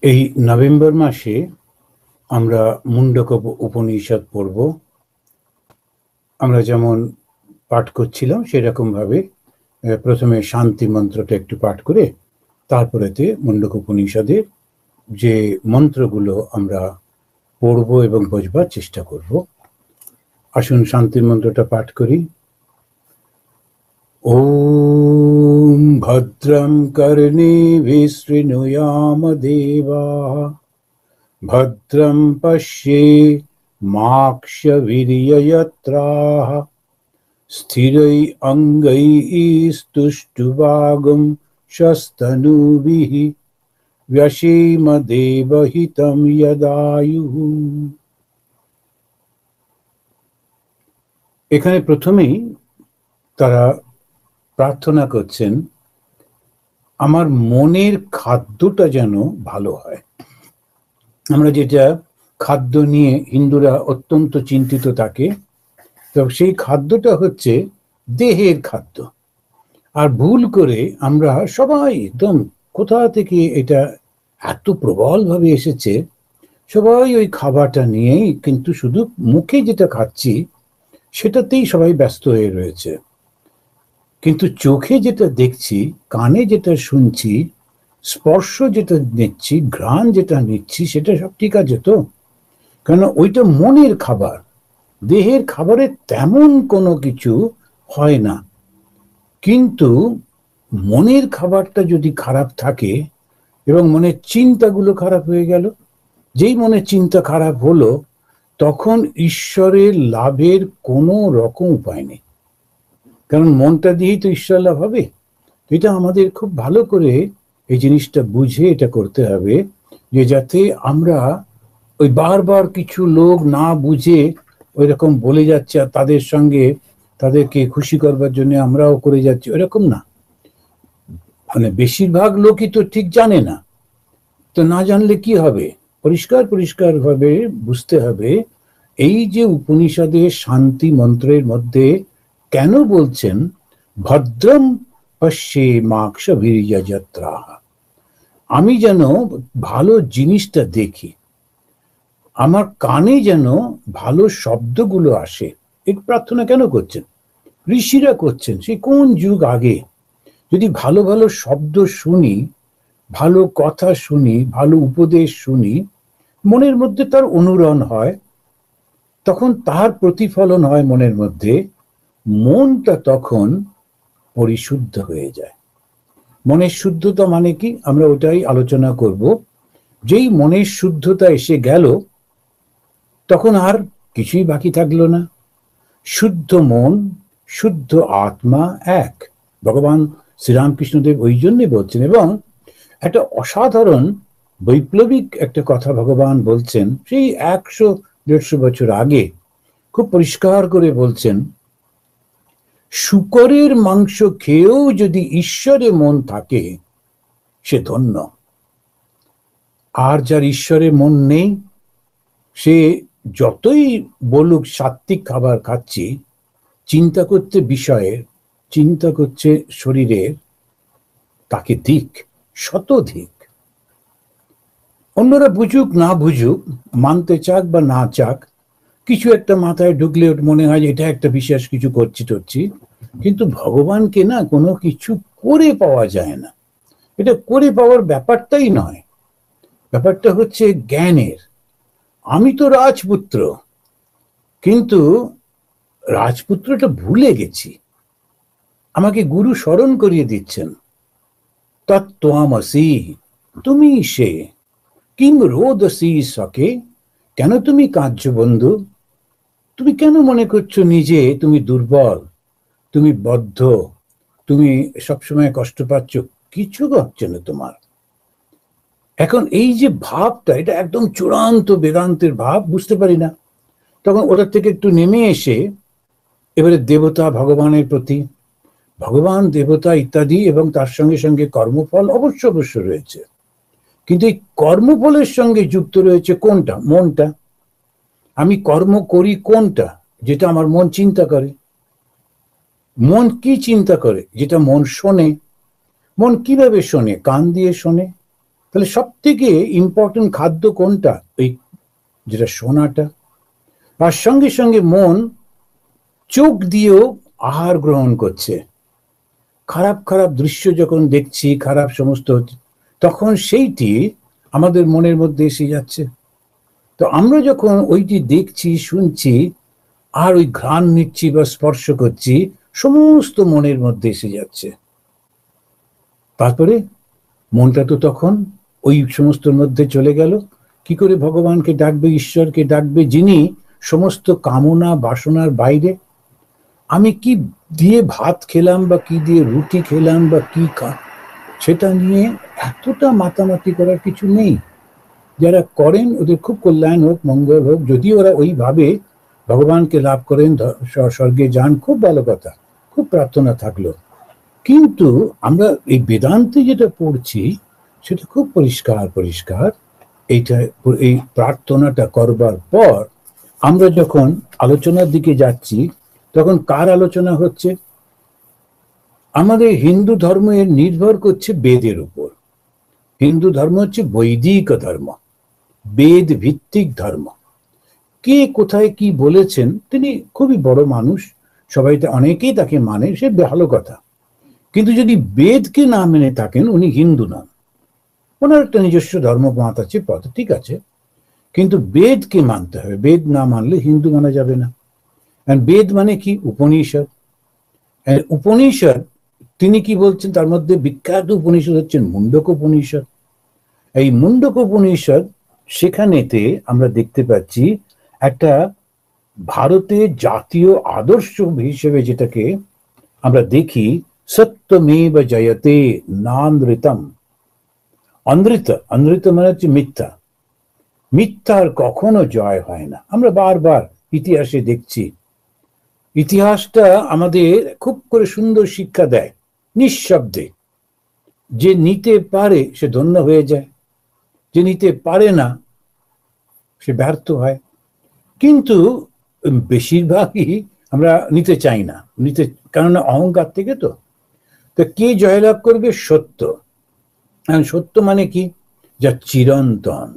এই নভেম্বর মাসে আমরা মুন্ডক উপনিষদ পড়ব। আমরা যেমন পাঠ করছিলাম সেরকম ভাবে প্রথমে শান্তি মন্ত্রটা একটু পাঠ করে তারপরেতে মুন্ডক উপনিষদের যে মন্ত্রগুলো আমরা পড়ব এবং বোঝবার চেষ্টা করব। আসুন শান্তি মন্ত্রটা পাঠ করি। ওম ভদ্রম কর্ণেভিঃ শৃণুয়াম দেবাঃ ভদ্রম পশ্যেমাক্ষভির্যজত্রাः স্থিरैरङ्गैस्तुष्टुवागुं शस्तनूभिः व्यशेम देवहितं यदायुः। এখানে প্রথমেই তারা প্রার্থনা করছেন আমার মনের খাদ্যটা যেন ভালো হয়। আমরা যেটা খাদ্য নিয়ে হিন্দুরা অত্যন্ত চিন্তিত থাকে, তো সেই খাদ্যটা হচ্ছে দেহের খাদ্য। আর ভুল করে আমরা সবাই একদম কোথা থেকে এটা এত প্রবলভাবে এসেছে, সবাই ওই খাবারটা নিয়েই কিন্তু শুধু মুখে যেটা খাচ্ছি সেটাতেই সবাই ব্যস্ত হয়ে রয়েছে। কিন্তু চোখে যেটা দেখছি, কানে যেটা শুনছি, স্পর্শ যেটা নিচ্ছি, ঘ্রাণ যেটা নিচ্ছি, সেটা সব ঠিক আছে তো? কেন ওইটা মনের খাবার, দেহের খাবারে তেমন কোনো কিছু হয় না। কিন্তু মনের খাবারটা যদি খারাপ থাকে এবং মনের চিন্তাগুলো খারাপ হয়ে গেল, যেই মনের চিন্তা খারাপ হলো তখন ঈশ্বরের লাভের কোনো রকম উপায় নেই। কারণ মনটা দিয়েই তো ঈশ্বর লাভ হবে। এটা আমাদের খুব ভালো করে এই জিনিসটা বুঝে এটা করতে হবে, যে যাতে আমরা ওই বারবার কিছু লোক না বুঝে ওই রকম বলে যাচ্ছে আর তাদের সঙ্গে তাদেরকে খুশি করবার জন্য আমরাও করে যাচ্ছি, ওরকম না। মানে বেশিরভাগ লোকই তো ঠিক জানে না, তো না জানলে কি হবে? পরিষ্কার ভাবে বুঝতে হবে এই যে উপনিষদের শান্তি মন্ত্রের মধ্যে কেন বলছেন ভদ্রম পশ্যেমাক্ষভির্যজত্রাः, আমি যেন ভালো জিনিসটা দেখি, আমার কানে যেন ভালো শব্দগুলো আসে। এই প্রার্থনা কেন করছেন? ঋষিরা করছেন সেই কোন যুগ আগে। যদি ভালো ভালো শব্দ শুনি, ভালো কথা শুনি, ভালো উপদেশ শুনি, মনের মধ্যে তার অনুরণ হয়, তখন তার প্রতিফলন হয় মনের মধ্যে, মনটা তখন পরিশুদ্ধ হয়ে যায়। মনের শুদ্ধতা মানে কি আমরা ওটাই আলোচনা করব। যেই মনের শুদ্ধতা এসে গেল তখন আর কিছুই বাকি থাকলো না। শুদ্ধ মন, শুদ্ধ আত্মা এক। ভগবান শ্রীরামকৃষ্ণদেব ওই জন্যে বলছেন, এবং একটা অসাধারণ বৈপ্লবিক একটা কথা ভগবান বলছেন সেই 100-150 বছর আগে, খুব পরিষ্কার করে বলছেন, শূকরের মাংস খেয়েও যদি ঈশ্বরে মন থাকে সে ধন্য। আর যার ঈশ্বরে মন নেই সে যতই বলুক সাত্ত্বিক খাবার খাচ্ছি, চিন্তা করতে বিষয়ের, চিন্তা করছে শরীরের, তাকে দিক শতধিক। অন্যরা বুঝুক না বুঝুক, মানতে চাক বা না চাক, কিছু একটা মাথায় ঢুকলে মনে হয় এটা একটা বিশেষ কিছু করছি টরছি, কিন্তু ভগবানকে না কোনো কিছু করে পাওয়া যায় না। এটা করে পাওয়ার ব্যাপারটাই নয়, ব্যাপারটা হচ্ছে জ্ঞানের। আমি তো রাজপুত্র, কিন্তু রাজপুত্রটা ভুলে গেছি। আমাকে গুরু স্মরণ করিয়ে দিচ্ছেন, তত্ত্বমসি, তুমি সে, কিং রোদসি সকে, কেন তুমি কাঁদছো বন্ধু? তুমি কেন মনে করছো নিজে তুমি দুর্বল, তুমি বদ্ধ, তুমি সবসময় কষ্ট পাচ্ছ? কিছু হচ্ছে না তোমার। এখন এই যে ভাবটা, এটা একদম চূড়ান্ত বেদান্তের ভাব, বুঝতে পারি না। তখন ওটার থেকে একটু নেমে এসে এবারে দেবতা ভগবানের প্রতি, ভগবান দেবতা ইত্যাদি, এবং তার সঙ্গে সঙ্গে কর্মফল অবশ্য রয়েছে, কিন্তু এই কর্মফলের সঙ্গে যুক্ত রয়েছে কোনটা? মনটা। আমি কর্ম করি কোনটা? যেটা আমার মন চিন্তা করে। মন কি চিন্তা করে? যেটা মন শোনে। মন কিভাবে শোনে? কান দিয়ে শোনে। তাহলে সব থেকে ইম্পর্টেন্ট খাদ্য কোনটা? ওই যেটা শোনাটা। আর সঙ্গে সঙ্গে মন চোখ দিয়েও আহার গ্রহণ করছে। খারাপ খারাপ দৃশ্য যখন দেখছি, খারাপ সমস্ত তখন সেইটি আমাদের মনের মধ্যে এসে যাচ্ছে। তো আমরা যখন ওইটি দেখছি, শুনছি, আর ওই ঘ্রাণ নিচ্ছি বা স্পর্শ করছি, সমস্ত মনের মধ্যে এসে যাচ্ছে। তারপরে মনটা তো তখন ওই সমস্তর মধ্যে চলে গেল। কি করে ভগবানকে ডাকবে, ঈশ্বরকে ডাকবে, যিনি সমস্ত কামনা বাসনার বাইরে? আমি কি দিয়ে ভাত খেলাম বা কি দিয়ে রুটি খেলাম বা কি সেটা নিয়ে এতটা মাতামাতি করার কিছু নেই। যারা করেন ওদের খুব কল্যাণ হোক, মঙ্গল হোক, যদি ওরা ওইভাবে ভগবানকে লাভ করেন, স্বর্গে যান, খুব ভালো কথা, খুব প্রার্থনা থাকলো। কিন্তু আমরা এই বেদান্তে যেটা পড়ছি সেটা খুব পরিষ্কার পরিষ্কার। এইটা, এই প্রার্থনাটা করবার পর আমরা যখন আলোচনার দিকে যাচ্ছি, তখন কার আলোচনা হচ্ছে? আমাদের হিন্দু ধর্ম এর নির্ভর করছে বেদের উপর। হিন্দু ধর্ম হচ্ছে বৈদিক ধর্ম, বেদ ভিত্তিক ধর্ম। কে কোথায় কি বলেছেন, তিনি খুবই বড় মানুষ, সবাই অনেকেই তাকে মানে, সে ভালো কথা। কিন্তু যদি বেদকে না মেনে থাকেন, উনি হিন্দু নন। ওনার একটা নিজস্ব ধর্মমত আছে, পথ ঠিক আছে, কিন্তু বেদকে মানতে হবে। বেদ না মানলে হিন্দু মানা যাবে না। বেদ মানে কি? উপনিষদ। উপনিষদ, তিনি কি বলছেন? তার মধ্যে বিখ্যাত উপনিষদ হচ্ছেন মুন্ডক উপনিষদ। এই মুন্ডক উপনিষদ, সেখানেতে আমরা দেখতে পাচ্ছি একটা ভারতের জাতীয় আদর্শ হিসেবে যেটাকে আমরা দেখি, সত্যমেব জয়তে নানৃতম। অনৃত, অনৃত মানে হচ্ছে মিথ্যা। মিথ্যার কখনো জয় হয় না। আমরা বারবার ইতিহাসে দেখছি। ইতিহাসটা আমাদের খুব করে সুন্দর শিক্ষা দেয়, নিঃশব্দে। যে নিতে পারে সে ধন্য হয়ে যায়, যে নিতে পারে না সে ব্যর্থ হয়। কিন্তু বেশিরভাগই আমরা নিতে চাই না, কেননা অহংকার থেকে। তো কে জয়লাভ করবে? সত্য। সত্য মানে কি? যা চিরন্তন।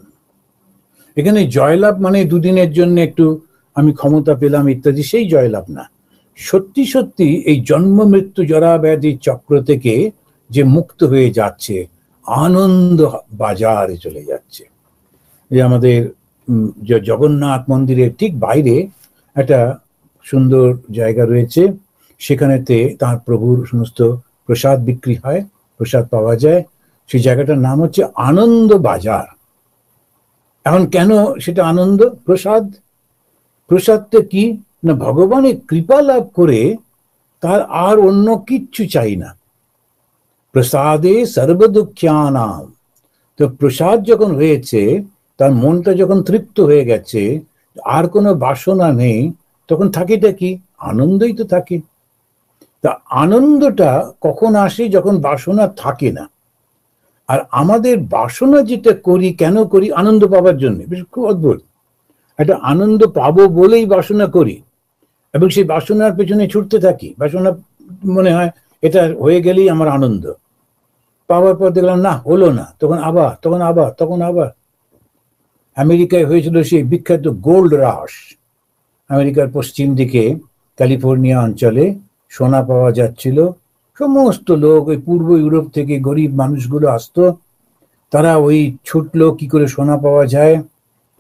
এখানে জয়লাভ মানে দুদিনের জন্য একটু আমি ক্ষমতা পেলাম ইত্যাদি, সেই জয়লাভ না। সত্যি সত্যি এই জন্ম মৃত্যু জরা ব্যাধি চক্র থেকে যে মুক্ত হয়ে যাচ্ছে, আনন্দ বাজারে চলে যাচ্ছে। এই আমাদের জগন্নাথ মন্দিরের ঠিক বাইরে একটা সুন্দর জায়গা রয়েছে, সেখানেতে তার প্রভুর সমস্ত প্রসাদ বিক্রি হয়, প্রসাদ পাওয়া যায়। সেই জায়গাটার নাম হচ্ছে আনন্দ বাজার। এখন কেন সেটা আনন্দ? প্রসাদ। প্রসাদটা কি না, ভগবানের কৃপা লাভ করে তার আর অন্য কিচ্ছু চাই না। প্রসাদে সর্বদুঃখ্যানাম। তো প্রসাদ যখন হয়েছে, তার মনটা যখন তৃপ্ত হয়ে গেছে, আর কোনো বাসনা নেই, তখন থাকেটা কি? আনন্দই তো থাকে। তা আনন্দটা কখন আসে? যখন বাসনা থাকে না। আর আমাদের বাসনা যেটা করি, কেন করি? আনন্দ পাবার জন্য। খুব অদ্ভুত, একটা আনন্দ পাবো বলেই বাসনা করি, এবং সেই বাসনার পেছনে ছুটতে থাকি। বাসনা মনে হয় এটা হয়ে গেলেই আমার আনন্দ। পাওয়ার পর দেখলাম না, হলো না, তখন আবার। আমেরিকায় হয়েছিল সেই বিখ্যাত গোল্ড রাশ। আমেরিকার পশ্চিম দিকে ক্যালিফোর্নিয়া অঞ্চলে সোনা পাওয়া যাচ্ছিল। সমস্ত লোক, ওই পূর্ব ইউরোপ থেকে গরিব মানুষগুলো আসতো, তারা ওই ছুটলো কি করে সোনা পাওয়া যায়।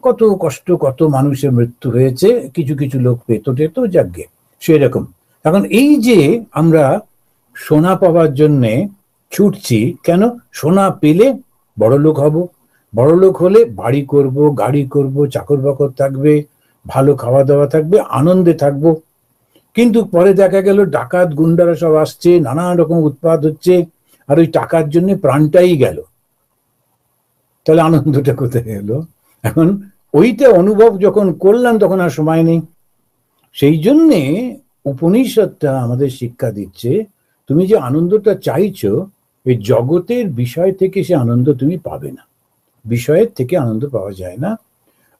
কত কষ্ট, কত মানুষের মৃত্যু হয়েছে, কিছু কিছু লোক পেত টেত, যাগ্গে সেরকম। এখন এই যে আমরা সোনা পাওয়ার জন্যে ছুটছি, কেন? সোনা পেলে বড় লোক হব, বড় লোক হলে বাড়ি করব, গাড়ি করব, চাকর বাকর থাকবে, ভালো খাওয়া দাওয়া থাকবে, আনন্দে থাকবো। কিন্তু পরে দেখা গেল ডাকাত গুন্ডারা সব আসছে, নানা রকম উৎপাত হচ্ছে, আর ওই টাকার জন্য প্রাণটাই গেল। তাহলে আনন্দটা কোথায় এলো? এখন ওইটা অনুভব যখন করলাম, তখন আর সময় নেই। সেই জন্যে উপনিষদটা আমাদের শিক্ষা দিচ্ছে, তুমি যে আনন্দটা চাইছো, এই জগতের বিষয় থেকে সে আনন্দ তুমি পাবে না। বিষয়ের থেকে আনন্দ পাওয়া যায় না।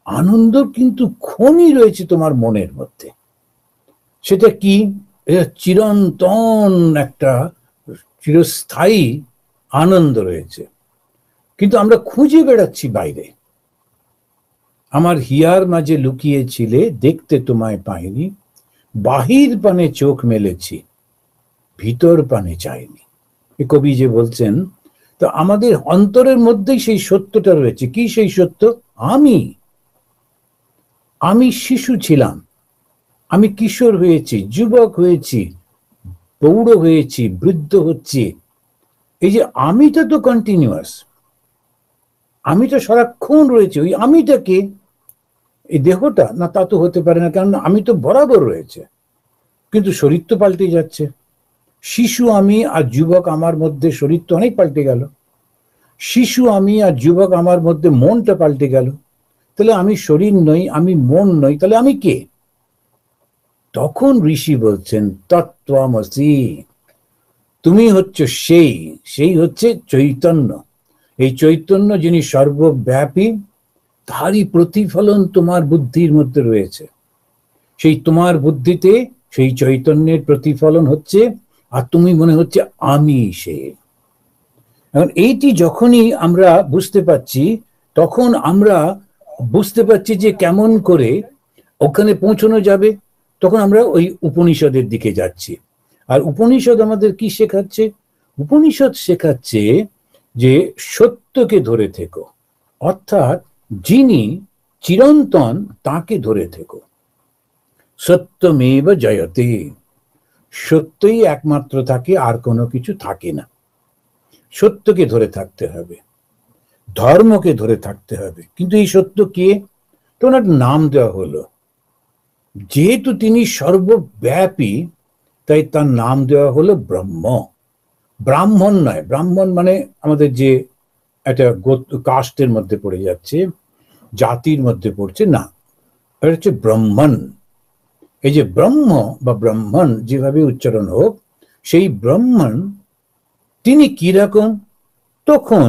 আনন্দ কিন্তু খনি রয়েছে তোমার মনের মধ্যে। সেটা কি? এটা চিরন্তন একটা চিরস্থায়ী আনন্দ রয়েছে। কিন্তু আমরা খুঁজে বেড়াচ্ছি বাইরে। আমার হিয়ার মাঝে লুকিয়েছিলে, দেখতে তোমায় পাইনি, বাহির পানে চোখ মেলেছি, ভিতর পানে চাইনি। এ কবি যে বলছেন, তো আমাদের অন্তরের মধ্যেই সেই সত্যটা রয়েছে। কি সেই সত্য? আমি শিশু ছিলাম, আমি কিশোর হয়েছি, যুবক হয়েছি, প্রৌঢ় হয়েছি, বৃদ্ধ হচ্ছি। এই যে আমিটা তো কন্টিনিউয়াস, আমিটা সারাক্ষণ রয়েছে। ওই আমিটাকে, এই দেহটা না, তা তো হতে পারে না, কারণ আমি তো বরাবর রয়েছে, কিন্তু শরীর তো পাল্টে যাচ্ছে। শিশু আমি আর যুবক আমার মধ্যে শরীর তো অনেক পাল্টে গেল। শিশু আমি আর যুবক আমার মধ্যে মনটা পাল্টে গেল। তাহলে আমি শরীর নই, আমি মন নই, তাহলে আমি কে? তখন ঋষি বলছেন তত্ত্বমসি, তুমি হচ্ছে সেই হচ্ছে চৈতন্য। এই চৈতন্য যিনি সর্বব্যাপী, তারই প্রতিফলন তোমার বুদ্ধির মধ্যে রয়েছে। সেই তোমার বুদ্ধিতে সেই চৈতন্যের প্রতিফলন হচ্ছে, আর তুমি মনে হচ্ছে আমি সে। এখন এইটি যখনই আমরা বুঝতে পারছি, তখন আমরা বুঝতে পারছি যে কেমন করে ওখানে পৌঁছানো যাবে। তখন আমরা ওই উপনিষদের দিকে যাচ্ছি। আর উপনিষদ আমাদের কি শেখাচ্ছে? উপনিষদ শেখাচ্ছে যে সত্যকে ধরে থেকো, অর্থাৎ যিনি চিরন্তন তাকে ধরে থেকো। সত্যমেব জয়তে, সত্যই একমাত্র থাকে, আর কোনো কিছু থাকে না। সত্যকে ধরে থাকতে হবে, ধর্মকে ধরে থাকতে হবে। কিন্তু এই সত্য কে? তো ওনার নাম দেওয়া হলো। যেহেতু তিনি সর্বব্যাপী, তাই তার নাম দেওয়া হলো ব্রহ্ম। ব্রাহ্মণ নয়, ব্রাহ্মণ মানে আমাদের যে একটা কাস্টের মধ্যে পড়ে যাচ্ছে, জাতির মধ্যে পড়ছে না, এটা হচ্ছে ব্রহ্মণ। এই যে ব্রহ্ম বা ব্রাহ্মণ যেভাবে উচ্চারণ হোক, সেই ব্রহ্মণ তিনি কিরকম? তখন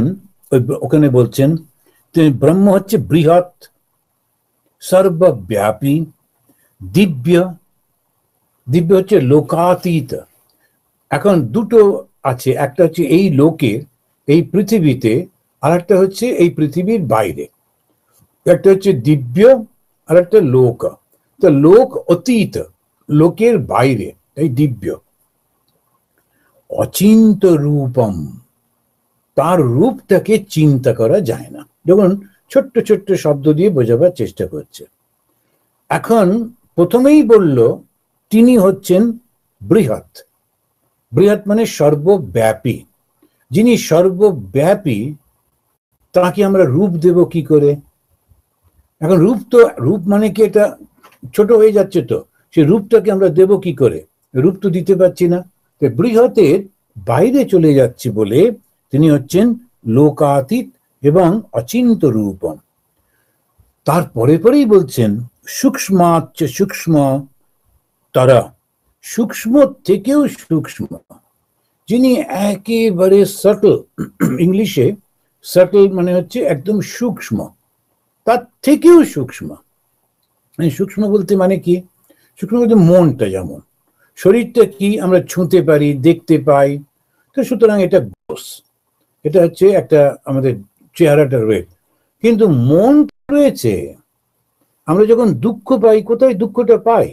ওখানে বলছেন তিনি ব্রহ্ম হচ্ছে বৃহৎ, সর্বব্যাপী, দিব্য। দিব্য হচ্ছে লোকাতীত। এখন দুটো আছে, একটা হচ্ছে এই লোকে, এই পৃথিবীতে, আর একটা হচ্ছে এই পৃথিবীর বাইরে। একটা হচ্ছে দিব্য আর একটা লোক। তো লোক অতীত, লোকের বাইরে, এই দিব্য। অচিন্ত রূপম, তার রূপটাকে চিন্তা করা যায় না। যখন ছোট্ট ছোট্ট শব্দ দিয়ে বোঝাবার চেষ্টা করছে। এখন প্রথমেই বলল তিনি হচ্ছেন বৃহৎ। বৃহৎ মানে সর্বব্যাপী। যিনি সর্বব্যাপী, তাকে আমরা রূপ দেব কি করে? এখন রূপ মানে কি এটা ছোট হয়ে যাচ্ছে, তো সেই রূপটাকে আমরা দেব কি করে? রূপ তো দিতে পারছি না। বৃহতের বাইরে চলে যাচ্ছি বলে তিনি হচ্ছেন লোকাতীত এবং অচিন্ত রূপম। তারপরে পরেই বলছেন সূক্ষ্মাচ্চ সূক্ষ্ম তারা, সূক্ষ্ম থেকেও সূক্ষ্ম, যিনি একেবারে সাটল। ইংলিশে সাটল মানে হচ্ছে একদম সূক্ষ্ম, তার থেকেও সূক্ষ্ম। সূক্ষ্ম বলতে মানে কি? সূক্ষ্ম বলতে মনটা যেমন, শরীরটা কি আমরা ছুঁতে পারি, দেখতে পাই, তো সুতরাং এটা দোষ, এটা হচ্ছে একটা আমাদের চেহারাটা রয়েছে, কিন্তু মন রয়েছে। আমরা যখন দুঃখ পাই, কোথায় দুঃখটা পাই?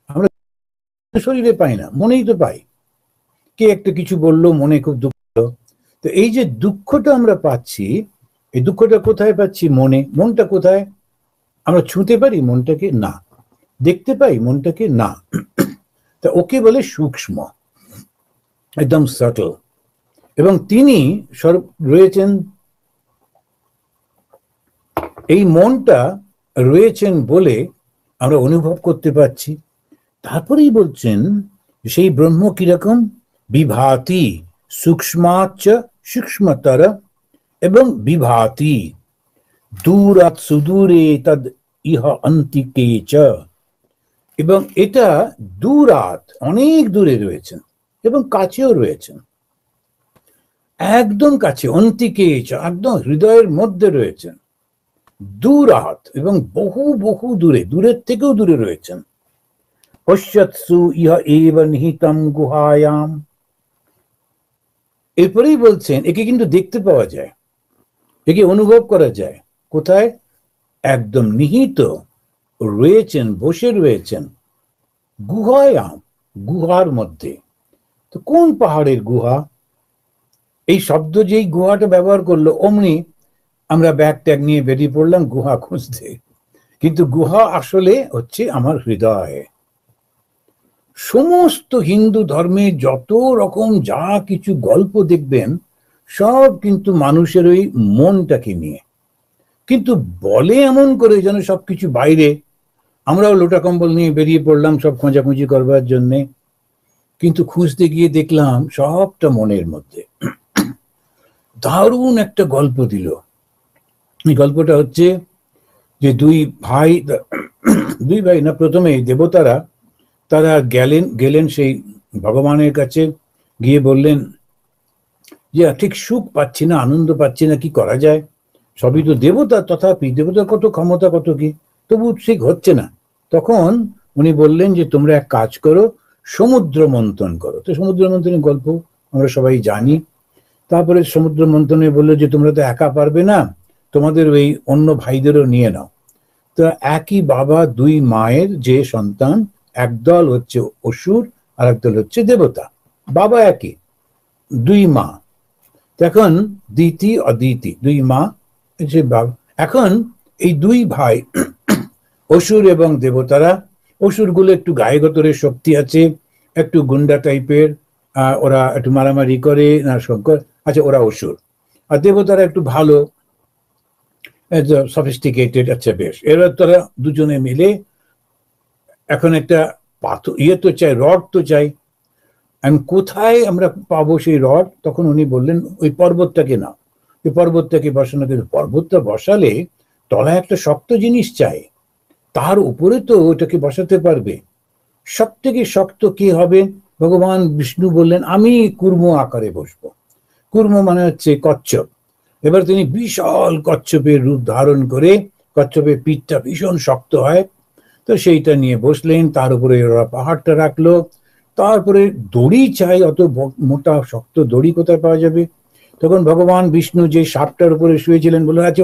আমরা শরীরে পাই না, মনেই তো পাই। কে একটা কিছু বললো, মনে খুব দুঃখ। তো এই যে দুঃখটা আমরা পাচ্ছি, এই দুঃখটা কোথায় পাচ্ছি? মনে। মনটা কোথায়? আমরা ছুঁতে পারি মনটাকে? না। দেখতে পাই মনটাকে? না। তা ওকে বলে সূক্ষ্ম, একদম সাটল। এবং তিনি রয়েছেন, এই মনটা রয়েছেন বলে আমরা অনুভব করতে পারছি। তারপরেই বলছেন সেই ব্রহ্ম কিরকম? বিভাতি সূক্ষ্মাচ্চ সূক্ষ্মতর এবং বিভাতি দূরাৎ সুদূরে তদ ইহ অন্তিকে চ। এবং এটা দূরাৎ, অনেক দূরে রয়েছেন, এবং কাছেও রয়েছেন। একদম কাছে, অন্তিকে চ, একদম হৃদয়ের মধ্যে রয়েছেন। দূরাৎ এবং বহু বহু দূরে, দূরের থেকেও দূরে রয়েছেন। পশ্যৎসু ইহ এব নিহিতম গুহায়াম। এরপরেই বলছেন একে কিন্তু দেখতে পাওয়া যায়। একে অনুভব করা যায় কোথায়? একদম নিহিত রয়েছেন, বসে রয়েছেন গুহায়, গুহার মধ্যে। তো কোন পাহাড়ের গুহা? এই শব্দ যেই গুহাটা ব্যবহার করলো, অমনি আমরা ব্যাগ ট্যাগ নিয়ে বেরিয়ে পড়লাম গুহা খুঁজতে। কিন্তু গুহা আসলে হচ্ছে আমার হৃদয়। সমস্ত হিন্দু ধর্মে যত রকম যা কিছু গল্প দেখবেন, সব কিন্তু মানুষের ওই মনটাকে নিয়ে। কিন্তু বলে এমন করে যেন সবকিছু বাইরে। আমরাও লোটা কম্বল নিয়ে বেরিয়ে পড়লাম সব খোঁজাখুঁজি করবার জন্যে, কিন্তু খুঁজতে গিয়ে দেখলাম সবটা মনের মধ্যে। দারুণ একটা গল্প দিল। এই গল্পটা হচ্ছে যে দুই ভাই না, প্রথমে দেবতারা তারা গেলেন সেই ভগবানের কাছে, গিয়ে বললেন যে ঠিক সুখ পাচ্ছি না, আনন্দ পাচ্ছি না, কি করা যায়? সবই তো দেবতা, তথাপি দেবতার কত ক্ষমতা, কত কি, তবু ঠিক হচ্ছে না। তখন উনি বললেন যে তোমরা এক কাজ করো, সমুদ্র মন্থন করো। তো সমুদ্র মন্থনের গল্প আমরা সবাই জানি। তারপরে সমুদ্র মন্থনে বললো যে তোমরা তো একা পারবে না, তোমাদের ওই অন্য ভাইদেরও নিয়ে নাও। তো একই বাবা দুই মায়ের যে সন্তান, একদল হচ্ছে অসুর আর একদল হচ্ছে দেবতা, বাবা একই, দুই মা। এখন দিতি অদিতি দুই মা, যে বাবা। এখন এই দুই ভাই অসুর এবং দেবতারা, অসুরগুলো একটু গায়ে গতরে শক্তি আছে, একটু গুন্ডা টাইপের, ওরা একটু মারামারি করে না শঙ্কর, আচ্ছা ওরা অসুর। আর দেবতারা একটু ভালো, সফিস্টিকেটেড, আচ্ছা বেশ। এরা তারা দুজনে মিলে এখন একটা পাথর তো চাই, রড তো চাই। আমি কোথায় আমরা পাবো সেই রড? তখন উনি বললেন ওই পর্বতটাকে না, ওই পর্বতটাকে বসানো। কিন্তু পর্বতটা বসালে তলায় একটা শক্ত জিনিস চাই, তার উপরে তো ওটাকে বসাতে পারবে। সব থেকে শক্ত কি হবে? ভগবান বিষ্ণু বললেন আমি কুর্ম আকারে বসবো। কুর্ম মানে হচ্ছে কচ্ছপ। এবার তিনি বিশাল কচ্ছপের রূপ ধারণ করে, কচ্ছপের পিঠটা ভীষণ শক্ত হয়, তো সেইটা নিয়ে বসলেন। তার উপরে ওরা পাহাড়টা রাখলো। তারপরে দড়ি চাই, অত মোটা শক্ত দড়ি কোথায় পাওয়া যাবে? তখন ভগবান বিষ্ণু যে সাপটার উপরে শুয়েছিলেন বললেন আচ্ছা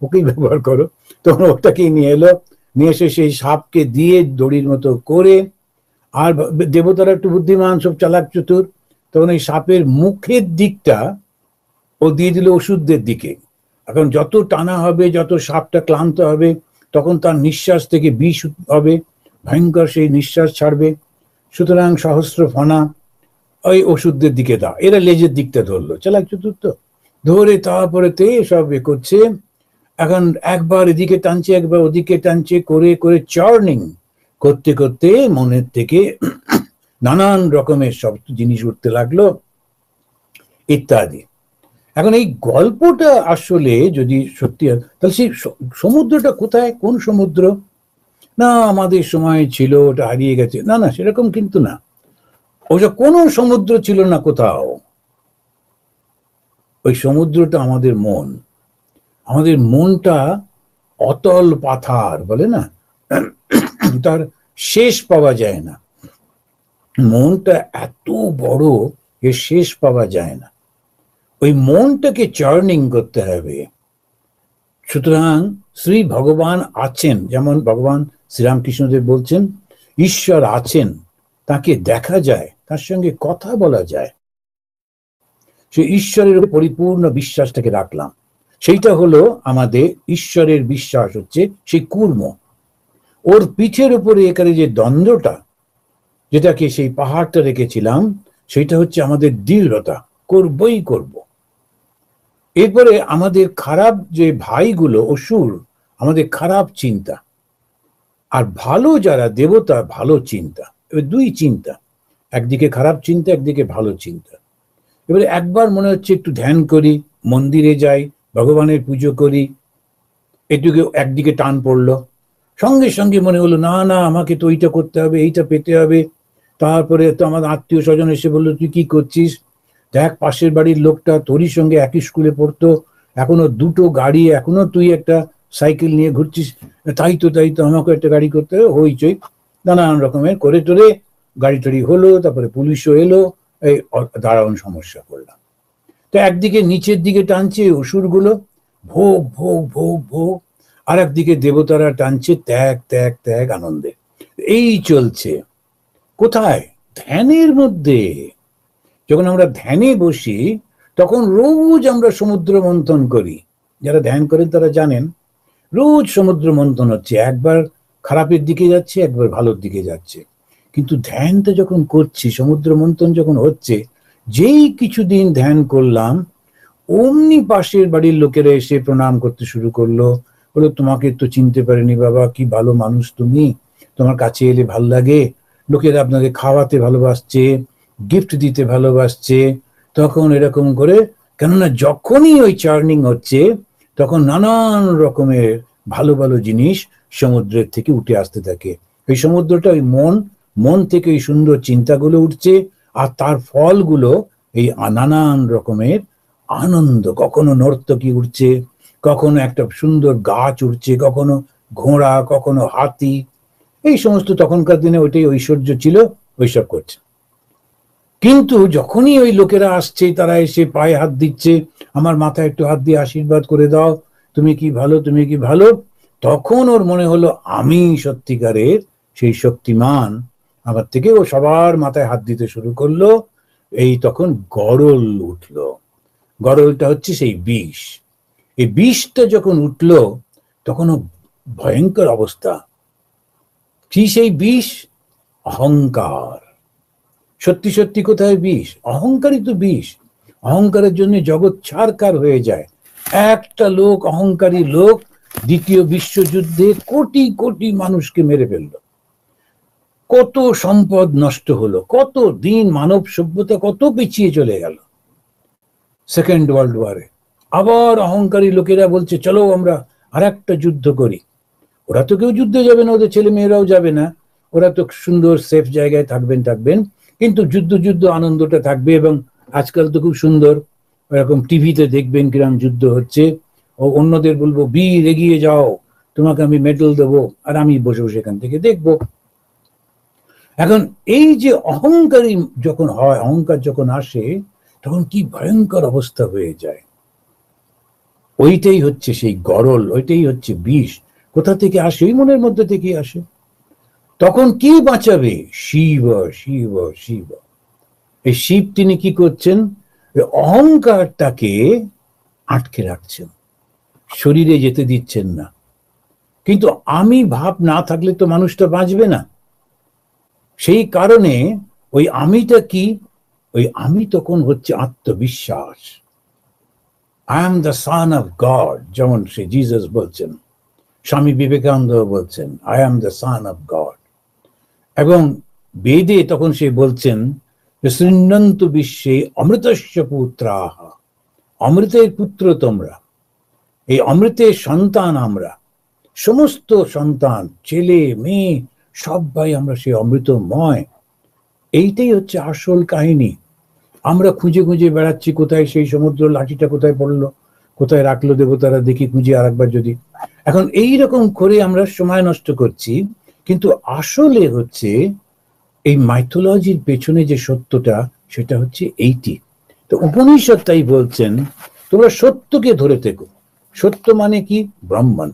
ওকেই ব্যবহার করো। তখন ওটাকেই নিয়ে এলো, নিয়ে এসে সেই সাপকে দিয়ে দড়ির মতো করে। আর দেবতারা একটু বুদ্ধিমান, সব চালাক চতুর, তখন এই সাপের মুখের দিকটা ও দিয়ে দিল ওষুধদের দিকে। এখন যত টানা হবে, যত সাপটা ক্লান্ত হবে, তখন তার নিঃশ্বাস থেকে বিষ হবে, ভয়ঙ্কর সেই নিঃশ্বাস ছাড়বে। সুতরাং সহস্র ফনা ওই ওষুধদের দিকে দাও। এরা লেজের দিকটা ধরলো, চালাক চতুর্থ ধরে, তারপরে তে সব এ করছে। এখন একবার এদিকে টানছে, একবার ওদিকে টানছে, করে করে চার্নিং করতে করতে মনের থেকে নানান রকমের সব জিনিস উঠতে লাগলো ইত্যাদি। এখন এই গল্পটা আসলে যদি সত্যি হয়, তাহলে সেই সমুদ্রটা কোথায়? কোন সমুদ্র? না আমাদের সময় ছিল, ওটা হারিয়ে গেছে, না না সেরকম কিন্তু না। ওটা কোনো সমুদ্র ছিল না কোথাও। ওই সমুদ্রটা আমাদের মন। আমাদের মনটা অতল পাথার বলে না, তার শেষ পাওয়া যায় না। মনটা এত বড়, এর শেষ পাওয়া যায় না। ওই মনটাকে চার্নিং করতে হবে। সুতরাং শ্রী ভগবান আছেন, যেমন ভগবান শ্রীরামকৃষ্ণদেব বলছেন ঈশ্বর আছেন, তাকে দেখা যায়, তার সঙ্গে কথা বলা যায়। সে ঈশ্বরের পরিপূর্ণ বিশ্বাসটাকে রাখলাম। সেইটা হলো আমাদের ঈশ্বরের বিশ্বাস, হচ্ছে সেই কুর্ম। ওর পিঠের উপরে এখানে যে দ্বন্দ্বটা, যেটাকে সেই পাহাড়টা রেখেছিলাম, সেটা হচ্ছে আমাদের দৃঢ়তা, করবই করব। এরপরে আমাদের খারাপ যে ভাইগুলো অসুর, আমাদের খারাপ চিন্তা, আর ভালো যারা দেবতা, ভালো চিন্তা। এবার দুই চিন্তা, একদিকে খারাপ চিন্তা, একদিকে ভালো চিন্তা। এবারে একবার মনে হচ্ছে একটু ধ্যান করি, মন্দিরে যাই, ভগবানের পুজো করি, এটুকু একদিকে টান পড়লো। সঙ্গে সঙ্গে মনে হলো না না আমাকে তো ওইটা করতে হবে, এইটা পেতে হবে। তারপরে তো আমার আত্মীয় স্বজন এসে বললো তুই কি করছিস? দেখ পাশের বাড়ির লোকটা তোরই সঙ্গে একই স্কুলে পড়তো, এখনো দুটো গাড়ি, এখনো তুই একটা সাইকেল নিয়ে ঘুরছিস। তাই তো আমাকে একটা গাড়ি করতে হবে, হইচই নানান রকমের করে টোরে গাড়ি টাড়ি হলো। তারপরে পুলিশও এলো, এই দারুণ সমস্যা করলাম। তো একদিকে নিচের দিকে টানছে অসুরগুলো, ভোগ ভোগ ভোগ ভোগ, আর একদিকে দেবতারা টানছে ত্যাগ ত্যাগ ত্যাগ আনন্দে। এই চলছে কোথায়? ধ্যানের মধ্যে। যখন আমরা ধ্যানে বসি তখন রোজ আমরা সমুদ্র মন্থন করি। যারা ধ্যান করেন তারা জানেন রোজ সমুদ্র মন্থন হচ্ছে, একবার খারাপের দিকে যাচ্ছে, একবার ভালোর দিকে যাচ্ছে। কিন্তু ধ্যানটা যখন করছি, সমুদ্র মন্থন যখন হচ্ছে, যেই কিছুদিন ধ্যান করলাম অমনি পাশের বাড়ির লোকেরা এসে প্রণাম করতে শুরু করলো, বলো তোমাকে তো চিনতে পারিনি বাবা, কি ভালো মানুষ তুমি, তোমার কাছে এলে ভাল লাগে, লোকেরা আপনাদের খাওয়াতে ভালোবাসছে, গিফট দিতে ভালোবাসছে। তখন এরকম করে, কেননা যখনই ওই চার্নিং হচ্ছে তখন নানান রকমের ভালো ভালো জিনিস সমুদ্রের থেকে উঠে আসতে থাকে। ওই সমুদ্রটা ওই মন থেকে ওই সুন্দর চিন্তাগুলো উঠছে, আর তার ফলগুলো এই নানান রকমের আনন্দ। কখনো নর্তকী উঠছে, কখনো একটা সুন্দর গাছ উঠছে, কখনো ঘোড়া, কখনো হাতি, এই সমস্ত তখনকার দিনে ওইটাই ঐশ্বর্য ছিল, ওইসব করছে। কিন্তু যখনই ওই লোকেরা আসছে, তারা এসে পায়ে হাত দিচ্ছে, আমার মাথায় একটু হাত দিয়ে আশীর্বাদ করে দাও, তুমি কি ভালো, তুমি কি ভালো, তখন ওর মনে হলো আমি সত্যিকারের সেই শক্তিমান। আমার থেকে ও সবার মাথায় হাত দিতে শুরু করলো। এই তখন গরল উঠলো। গরলটা হচ্ছে সেই বিষ। এই বিষটা যখন উঠলো তখন ও ভয়ঙ্কর অবস্থা। কি সেই বিষ? অহংকার। সত্যি সত্যি কোথায় বিষ? অহংকারই তো বিষ। অহংকারের জন্য জগৎ ছারখার হয়ে যায়। একটা লোক, অহংকারী লোক, দ্বিতীয় বিশ্বযুদ্ধে কোটি কোটি মানুষকে মেরে ফেলল, কত সম্পদ নষ্ট হলো, কত দিন মানব সভ্যতা কত পিছিয়ে চলে গেল। সেকেন্ড ওয়ার্ল্ড ওয়ারে আবার অহংকারী লোকেরা বলছে চলো আমরা আর একটা যুদ্ধ করি। ওরা তো কেউ যুদ্ধে যাবে না, ওদের ছেলে মেয়েরাও যাবে না, ওরা তো সুন্দর সেফ জায়গায় থাকবেন, কিন্তু যুদ্ধ আনন্দটা থাকবে। এবং আজকাল তো খুব সুন্দর এরকম টিভিতে দেখবেন কিরম যুদ্ধ হচ্ছে, ও অন্যদের বলবো বীর এগিয়ে যাও, তোমাকে আমি মেডেল দেবো, আর আমি বসে বসে এখান থেকে দেখবো। এখন এই যে অহংকারী যখন হয়, অহংকার যখন আসে, তখন কি ভয়ঙ্কর অবস্থা হয়ে যায়। ওইটাই হচ্ছে সেই গরল, ওইটাই হচ্ছে বিষ। কোথা থেকে আসে? ওই মনের মধ্যে থেকে আসে। তখন কি বাঁচাবে? শিব শিব শিব। এই শিব তিনি কি করছেন? অহংকারটাকে আটকে রাখছেন, শরীরে যেতে দিচ্ছেন না। কিন্তু আমি ভাব না থাকলে তো মানুষটা বাঁচবে না। সেই কারণে ওই আমিটা কি? ওই আমি তখন হচ্ছে আত্মবিশ্বাস। I am the son of god, যেমন সে জিসাস বলছেন, স্বামী বিবেকানন্দ বলছেন I am the son of god. এবং বেদে তখন সে বলছেন শৃণ্বন্তু বিশ্বে অমৃতস্য পুত্রাহ, অমৃতের পুত্র তোমরা, এই অমৃতের সন্তান আমরা, সমস্ত সন্তান, ছেলে মেয়ে সবাই আমরা সেই অমৃতময়। এইটাই হচ্ছে আসল কাহিনী। আমরা খুঁজে খুঁজে বেড়াচ্ছি কোথায় সেই সমুদ্র লাঠিটা কোথায় পড়লো, কোথায় রাখলো দেবতারা, দেখি খুঁজে আর একবার যদি। এখন এই রকম করে আমরা সময় নষ্ট করছি, কিন্তু আসলে হচ্ছে এই মাইথোলজির পেছনে যে সত্যটা, সেটা হচ্ছে এইটি। তো উপনিষদ তাই বলছেন তোমরা সত্যকে ধরে থেকো। সত্য মানে কি? ব্রহ্মণ,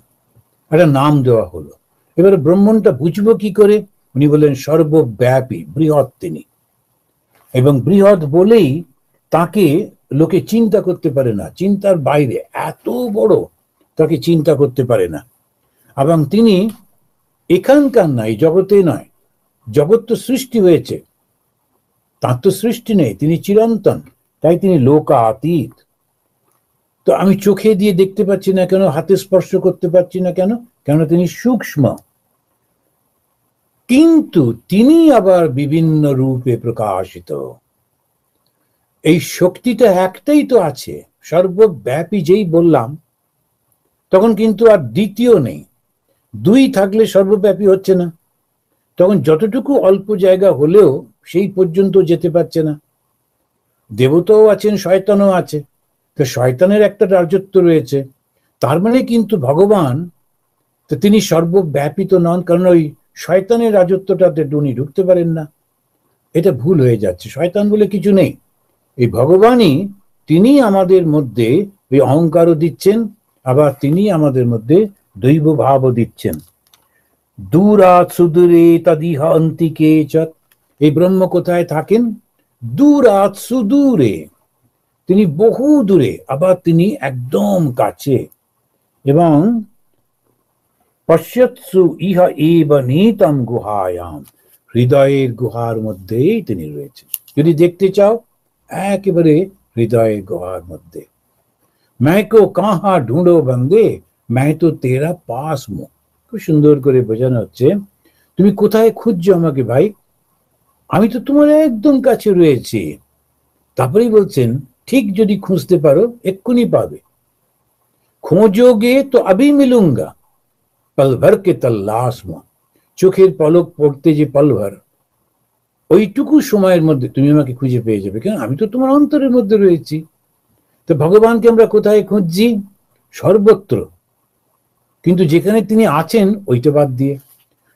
একটা নাম দেওয়া হলো। এবারে ব্রহ্মণটা বুঝবো কি করে? উনি বললেন সর্বব্যাপী, বৃহৎ তিনি। এবং বৃহৎ বলেই তাকে লোকে চিন্তা করতে পারে না, চিন্তার বাইরে, এত বড়, তাকে চিন্তা করতে পারে না। এবং তিনি এখানকার নাই, জগতে নয়। জগৎ তো সৃষ্টি হয়েছে, তার তো সৃষ্টি নেই, তিনি চিরন্তন, তাই তিনি লোকাতীত। তো আমি চোখে দিয়ে দেখতে পাচ্ছি না কেন, হাতে স্পর্শ করতে পারছি না কেন? কেন তিনি সূক্ষ্ম। কিন্তু তিনি আবার বিভিন্ন রূপে প্রকাশিত। এই শক্তিটা একটাই তো আছে, সর্বব্যাপী যেই বললাম, তখন কিন্তু আর দ্বিতীয় নেই। দুই থাকলে সর্বব্যাপী হচ্ছে না, তখন যতটুকু অল্প জায়গা হলেও সেই পর্যন্ত যেতে পারছে না। দেবতাও আছেন, শয়তানও আছে, তো শয়তানের একটা রাজত্ব রয়েছে। তার মানে কিন্তু ভগবান তো তিনি সর্বব্যাপী তো নন, কারণ ওই শয়তানের রাজত্বটাতে উনি ঢুকতে পারেন না। এটা ভুল হয়ে যাচ্ছে, শয়তান বলে কিছু নেই। এই ভগবানই, তিনি আমাদের মধ্যে ওই অহংকারও দিচ্ছেন, আবার তিনি আমাদের মধ্যে দৈব ভাবও দিচ্ছেন। দূরাৎ সুদূরে তদিহা অন্তিকে চ, এই ব্রহ্ম কোথায় থাকেন? দূরাৎ সুদূরে, তিনি বহু দূরে, আবার তিনি একদম কাছে। এবং পশ্যৎসু ইহা এব নিতম গুহায়াম, হৃদয়ের গুহার মধ্যেই তিনি রয়েছেন। যদি দেখতে চাও, একেবারে হৃদয়ের গুহার মধ্যে। मैं को कहा ढूंढो बंदे, मैं तो तेरा पास हूं। খুব সুন্দর করে বোঝানো হচ্ছে, তুমি কোথায় খুঁজছো আমাকে ভাই, আমি তো তোমার একদম কাছে রয়েছি। তারপরেই বলছেন, ঠিক যদি খুঁজতে পারো এক্ষুনি পাবে। খোঁজোগে তো আবি মিলুঙ্গা, পল ভর কে তল্লাশ মা, চোখের পলক পড়তে যে পলভর, ওইটুকু সময়ের মধ্যে তুমি আমাকে খুঁজে পেয়ে যাবে, কেন আমি তো তোমার অন্তরের মধ্যে রয়েছি। তো ভগবানকে আমরা কোথায় খুঁজছি? সর্বত্র, কিন্তু যেখানে তিনি আছেন ওইটা বাদ দিয়ে।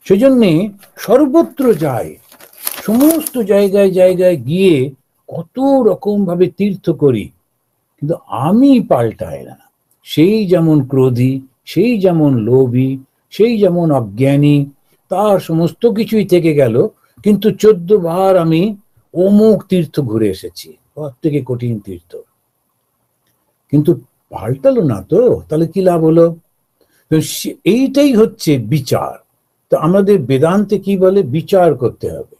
সেজন্যে সর্বত্র যায়, সমস্ত জায়গায় জায়গায় গিয়ে কত রকম ভাবে তীর্থ করি, কিন্তু আমি পাল্টাই না। সেই যেমন ক্রোধী, সেই যেমন লোভী, সেই যেমন অজ্ঞানী, তার সমস্ত কিছুই থেকে গেল, কিন্তু 14 বার আমি অমুক তীর্থ ঘুরে এসেছি, প্রত্যেকে কঠিন তীর্থ, কিন্তু পাল্টালো না। তো তাহলে কি লাভ হলো? এইটাই হচ্ছে বিচার। তো আমাদের বেদান্তে কি বলে? বিচার করতে হবে।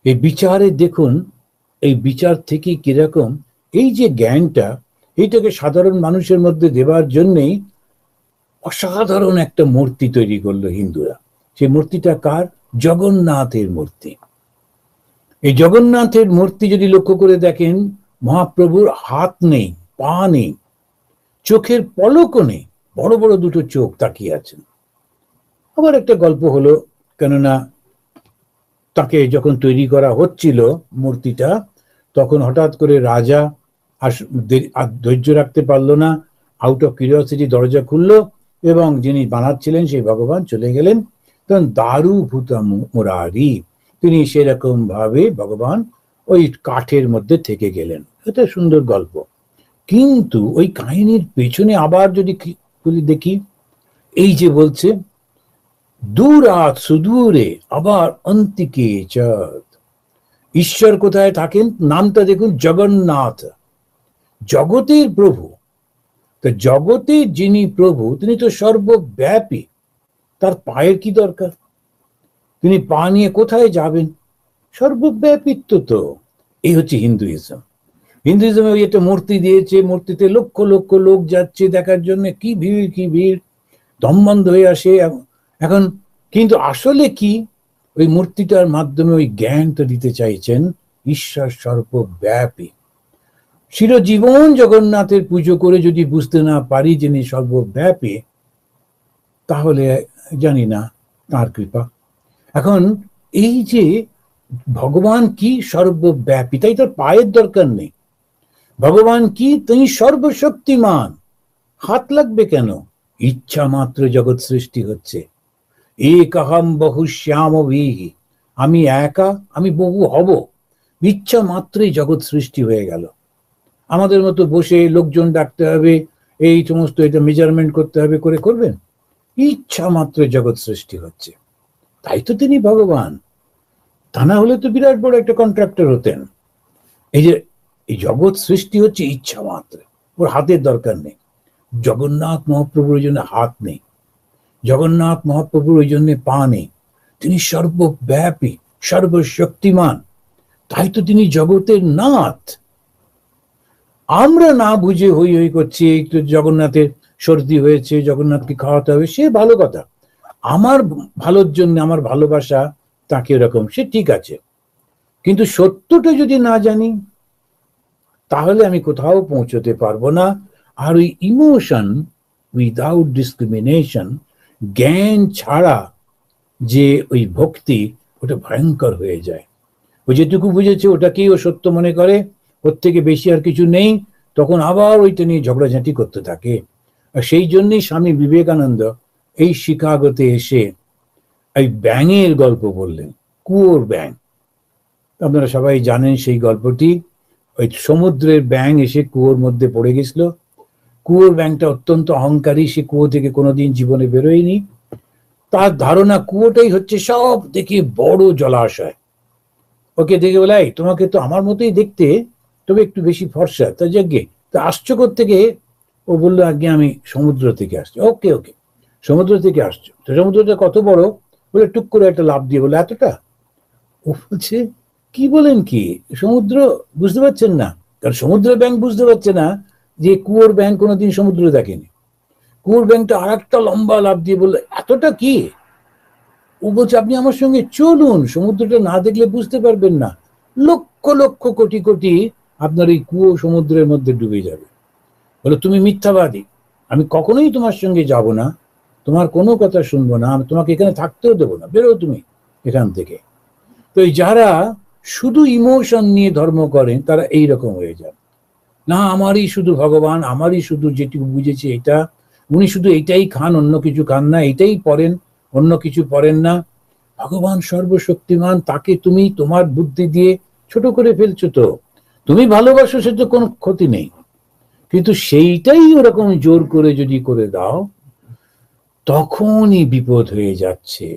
এই বিচারে দেখুন, এই বিচার থেকে কিরকম এই যে জ্ঞানটা, এইটাকে সাধারণ মানুষের মধ্যে দেবার জন্যেই অসাধারণ একটা মূর্তি তৈরি করলো হিন্দুরা। সেই মূর্তিটা কার? জগন্নাথের মূর্তি। এই জগন্নাথের মূর্তি যদি লক্ষ্য করে দেখেন, মহাপ্রভুর হাত নেই, পা নেই, চোখের পলকও নেই, বড় বড় দুটো চোখ তাকিয়ে আছেন। আবার একটা গল্প হলো, কেননা তাকে যখন তৈরি করা হচ্ছিল মূর্তিটা, তখন হঠাৎ করে রাজা আর ধৈর্য রাখতে পারলো না, আউট অফ কিউরিওসিটি দরজা খুললো এবং যিনি বানাচ্ছিলেন সেই ভগবান চলে গেলেন। তখন দারু ভূতা মুরারি, তিনি সেরকম ভাবে ভগবান ওই কাঠের মধ্যে থেকে গেলেন। এটা সুন্দর গল্প, কিন্তু ওই কাহিনীর পেছনে আবার যদি দেখি, এই যে বলছে দূরাৎ সুদূরে আবার অন্তিকে চ, ঈশ্বর কোথায় থাকেন? নামটা দেখুন, জগন্নাথ, জগতের প্রভু। তো জগতের যিনি প্রভু, তিনি তো সর্বব্যাপী, তার পায়ের কি দরকার? তিনি পা নিয়ে কোথায় যাবেন? সর্বব্যাপিত্ব তো। এই হচ্ছে হিন্দুইজম। হিন্দুইজমে ওই একটা মূর্তি দিয়েছে, মূর্তিতে লক্ষ লক্ষ লোক যাচ্ছে দেখার জন্য, কি ভিড় কি ভিড়, দমবন্ধ হয়ে আসে এখন। কিন্তু আসলে কি, ওই মূর্তিটার মাধ্যমে ওই জ্ঞানটা দিতে চাইছেন ঈশ্বর সর্বব্যাপী। চিরজীবন জগন্নাথের পুজো করে যদি বুঝতে না পারি যিনি সর্বব্যাপী, তাহলে জানি না তার কৃপা। এখন এই যে ভগবান কি সর্বব্যাপী, তাই তার পায়ের দরকার নেই। ভগবান কি? তিনি সর্বশক্তিমান, হাত লাগবে কেন? ইচ্ছা মাত্র জগৎ সৃষ্টি হচ্ছে। একহম বহুশ্যাম বিহি, আমি একা, আমি বহু হব, ইচ্ছা মাত্রই জগৎ সৃষ্টি হয়ে গেল। আমাদের মতো বসে লোকজন ডাকতে হবে, এই সমস্ত এটা মেজারমেন্ট করতে হবে, করে করবেন? ইচ্ছা মাত্র জগৎ সৃষ্টি হচ্ছে, তাই তো তিনি ভগবান। তা না হলে তো বিরাট বড় একটা কন্ট্রাক্টর হতেন। এই যে এই জগৎ সৃষ্টি হচ্ছে ইচ্ছা মাত্র, ওর হাতের দরকার নেই। জগন্নাথ মহাপ্রভুর ওই জন্য হাত নেই, জগন্নাথ মহাপ্রভুর ওই জন্য পা নেই। তিনি সর্বব্যাপী, সর্বশক্তিমান, তাই তো তিনি জগতের নাথ। আমরা না বুঝে হই হই করছি, একটু জগন্নাথের সর্দি হয়েছে, জগন্নাথকে খাওয়াতে হবে, সে ভালো কথা, আমার ভালোর জন্য, আমার ভালোবাসা তাকে এরকম, সে ঠিক আছে। কিন্তু সত্যটা যদি না জানি, তাহলে আমি কোথাও পৌঁছতে পারবো না। আর ওই ইমোশন উইদাউট ডিসক্রিমিনেশন, জ্ঞান ছাড়া যে ওই ভক্তি, ওটা ভয়ঙ্কর হয়ে যায়। ও যেটুকু বুঝেছে ওটাকেই ও সত্য মনে করে, ওর থেকে বেশি আর কিছু নেই, তখন আবার ওইটা নিয়ে ঝগড়াঝাঁটি করতে থাকে। আর সেই জন্যই স্বামী বিবেকানন্দ এই শিকাগোতে এসে এই ব্যাঙের গল্প বললেন, কুয়োর ব্যাঙ। আপনারা সবাই জানেন সেই গল্পটি। ওই সমুদ্রের ব্যাঙ এসে কুয়োর মধ্যে পড়ে গেছিল, কুয়োর ব্যাংকটা অত্যন্ত অহংকারী, সে কুয়ো থেকে কোনোদিন জীবনে বেরোয়নি। তার ধারণা কুয়োটাই হচ্ছে সব থেকে বড় জলাশয়। ওকে দেখে বলে, তোমাকে তো আমার মতোই দেখতে, তবে একটু বেশি ফর্সা, তা যাকে তা আসছো থেকে? ও বললো, আগে আমি সমুদ্র থেকে আসছি। ওকে ওকে, সমুদ্র থেকে আসছো, তো সমুদ্রটা কত বড়? বলে টুক করে একটা লাফ দিয়ে বলে, এতটা। ও বলছে, কি বলেন কি, সমুদ্র বুঝতে পারছেন না? কারণ সমুদ্রের ব্যাংক বুঝতে পারছে না যে কুয়োর ব্যাংক কোনোদিন সমুদ্র দেখেনি। কুয়োর ব্যাংকটা আর একটা লম্বা লাফ দিয়ে বললো, এতটা কি? ও বলছে, আপনি আমার সঙ্গে চলুন, সমুদ্রটা না দেখলে বুঝতে পারবেন না, লক্ষ লক্ষ কোটি কোটি আপনার এই কুয়ো সমুদ্রের মধ্যে ডুবে যাবে। বলে, তুমি মিথ্যাবাদী, আমি কখনোই তোমার সঙ্গে যাব না, তোমার কোনো কথা শুনবো না, আমি তোমাকে এখানে থাকতেও দেবো না, বেরো তুমি এখান থেকে। তো এই যারা শুধু ইমোশন নিয়ে ধর্ম করেন তারা এইরকম হয়ে যান। না, আমারই শুধু ভগবান, আমারই শুধু যেটুকু বুঝেছি এটা, উনি শুধু এইটাই খান, অন্য কিছু খান না, এইটাই পড়েন, অন্য কিছু পড়েন না। ভগবান সর্বশক্তিমান, তাকে তুমি তোমার বুদ্ধি দিয়ে ছোট করে ফেলছো। তো তুমি ভালোবাসো, সে তো কোনো ক্ষতি নেই, কিন্তু সেইটাই ওরকম জোর করে যদি করে দাও, তখনই বিপদ হয়ে যাচ্ছে।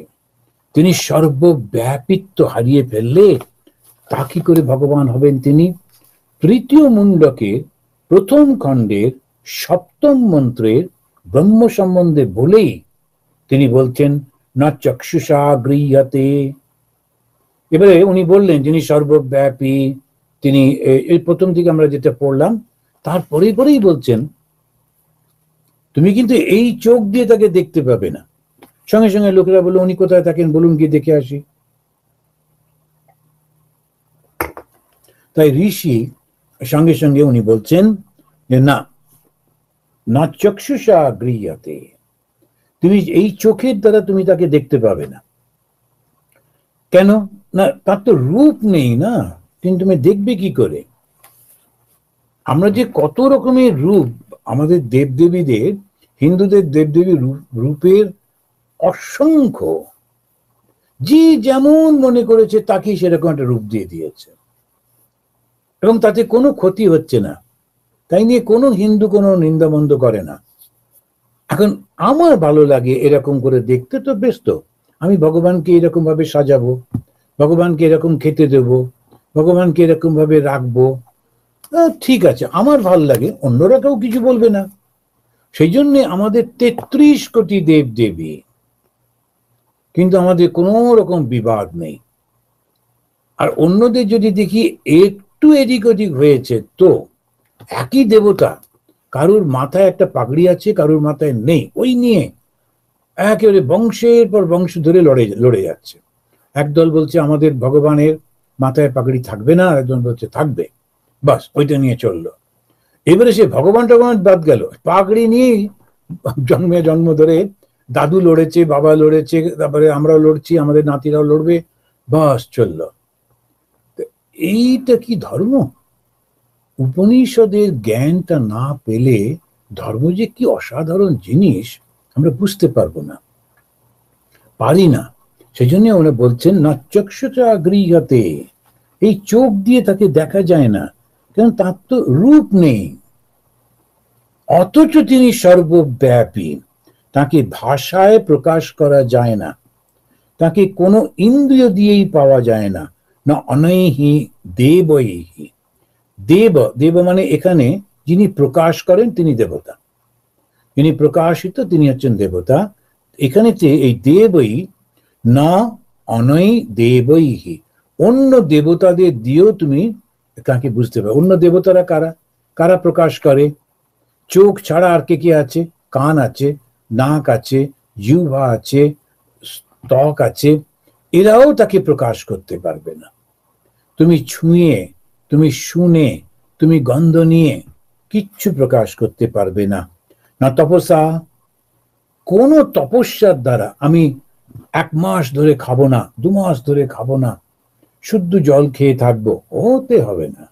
তিনি সর্বব্যাপিত্ব হারিয়ে ফেললে তা কি করে ভগবান হবেন তিনি? তৃতীয় মুন্ডকের প্রথম খণ্ডের সপ্তম মন্ত্রের ব্রহ্ম সম্বন্ধে বলেই তিনি বলছেন, না চক্ষুষা গৃহ্যতে। এবারে উনি বললেন যিনি সর্বব্যাপী, তিনি এই প্রথম দিকে আমরা যেটা পড়লাম তারপরেই পরেই বলছেন, তুমি কিন্তু এই চোখ দিয়ে তাকে দেখতে পাবে না। সঙ্গে সঙ্গে লোকেরা বললো, উনি কোথায় থাকেন বলুন, গিয়ে দেখে আসি। তাই ঋষি সঙ্গে সঙ্গে উনি বলছেন যে না, না চক্ষুষা গৃহ্যতে, তুমি এই চোখের দ্বারা তুমি তাকে দেখতে পাবে না। কেন না? তার তো রূপ নেই না, কিন্তু তুমি দেখবে কি করে? আমরা যে কত রকমের রূপ, আমাদের দেবদেবীদের, হিন্দুদের দেবদেবী রূপের অসংখ্য, যে যেমন মনে করেছে তাকেই সেরকম একটা রূপ দিয়ে দিয়েছে, এবং তাতে কোনো ক্ষতি হচ্ছে না, তাই নিয়ে কোনো হিন্দু কোনো নিন্দামন্দ করে না। এখন আমার ভালো লাগে এরকম করে দেখতে, তো বেশ, তো আমি ভগবানকে এরকম ভাবে সাজাবো, ভগবানকে এরকম খেতে দেব, ভগবানকে এরকম ভাবে রাখবো, ঠিক আছে, আমার ভাল লাগে, অন্যরা কেউ কিছু বলবে না। সেই জন্য আমাদের ৩৩ কোটি দেব দেবী, কিন্তু আমাদের কোনো রকম বিবাদ নেই। আর অন্যদের যদি দেখি একটু এদিক ওদিক হয়েছে, তো একই দেবতা, কারুর মাথায় একটা পাগড়ি আছে, কারুর মাথায় নেই, ওই নিয়ে একেবারে বংশের পর বংশ ধরে লড়ে যাচ্ছে। একদল বলছে আমাদের ভগবানের মাথায় পাগড়ি থাকবে না, আর একজন বলছে থাকবে, বাস ওইটা নিয়ে চললো। এবারে সে ভগবান টগবান বাদ গেল, পাগড়ি নিয়েই জন্ম ধরে দাদু লড়েছে, বাবা লড়েছে, তারপরে আমরাও লড়ছি, আমাদের নাতিরাও লড়বে, বাস চললো। এইটা কি ধর্ম? উপনিষদের জ্ঞানটা না পেলে ধর্ম যে কি অসাধারণ জিনিস আমরা বুঝতে পারবো না, পারি না। সেই জন্য ওরা বলছেন, না চক্ষুষা গৃহ্যতে, এই চোখ দিয়ে তাকে দেখা যায় না, কারণ তার তো রূপ নেই। অথচ তিনি সর্বব্যাপী, তাকে ভাষায় প্রকাশ করা যায় না, তাকে কোনো ইন্দ্রিয় দিয়েই পাওয়া যায় না। না অনৈহি দেবৈহি, দেব, দেব মানে এখানে যিনি প্রকাশ করেন তিনি দেবতা, যিনি প্রকাশিত তিনি হচ্ছেন দেবতা। এখানে এই দেবই, না অনৈ দেবৈহি, অন্য দেবতাদের দিয়েও তুমি তাকে বুঝতে পারো। অন্য দেবতারা কারা? কারা প্রকাশ করে? চোখ ছাড়া আর কে কে আছে? কান আছে, নাক আছে, জিহ্বা আছে, ত্বক আছে, এরাও তাকে প্রকাশ করতে পারবে না। তুমি ছুঁয়ে, তুমি শুনে, তুমি গন্ধ নিয়ে কিচ্ছু প্রকাশ করতে পারবে না। না তপস্যা, কোন তপস্যার দ্বারা আমি 1 মাস ধরে খাবো না, 2 মাস ধরে খাবো না, শুদ্ধ জল খেয়ে থাকবো, হতে হবে না।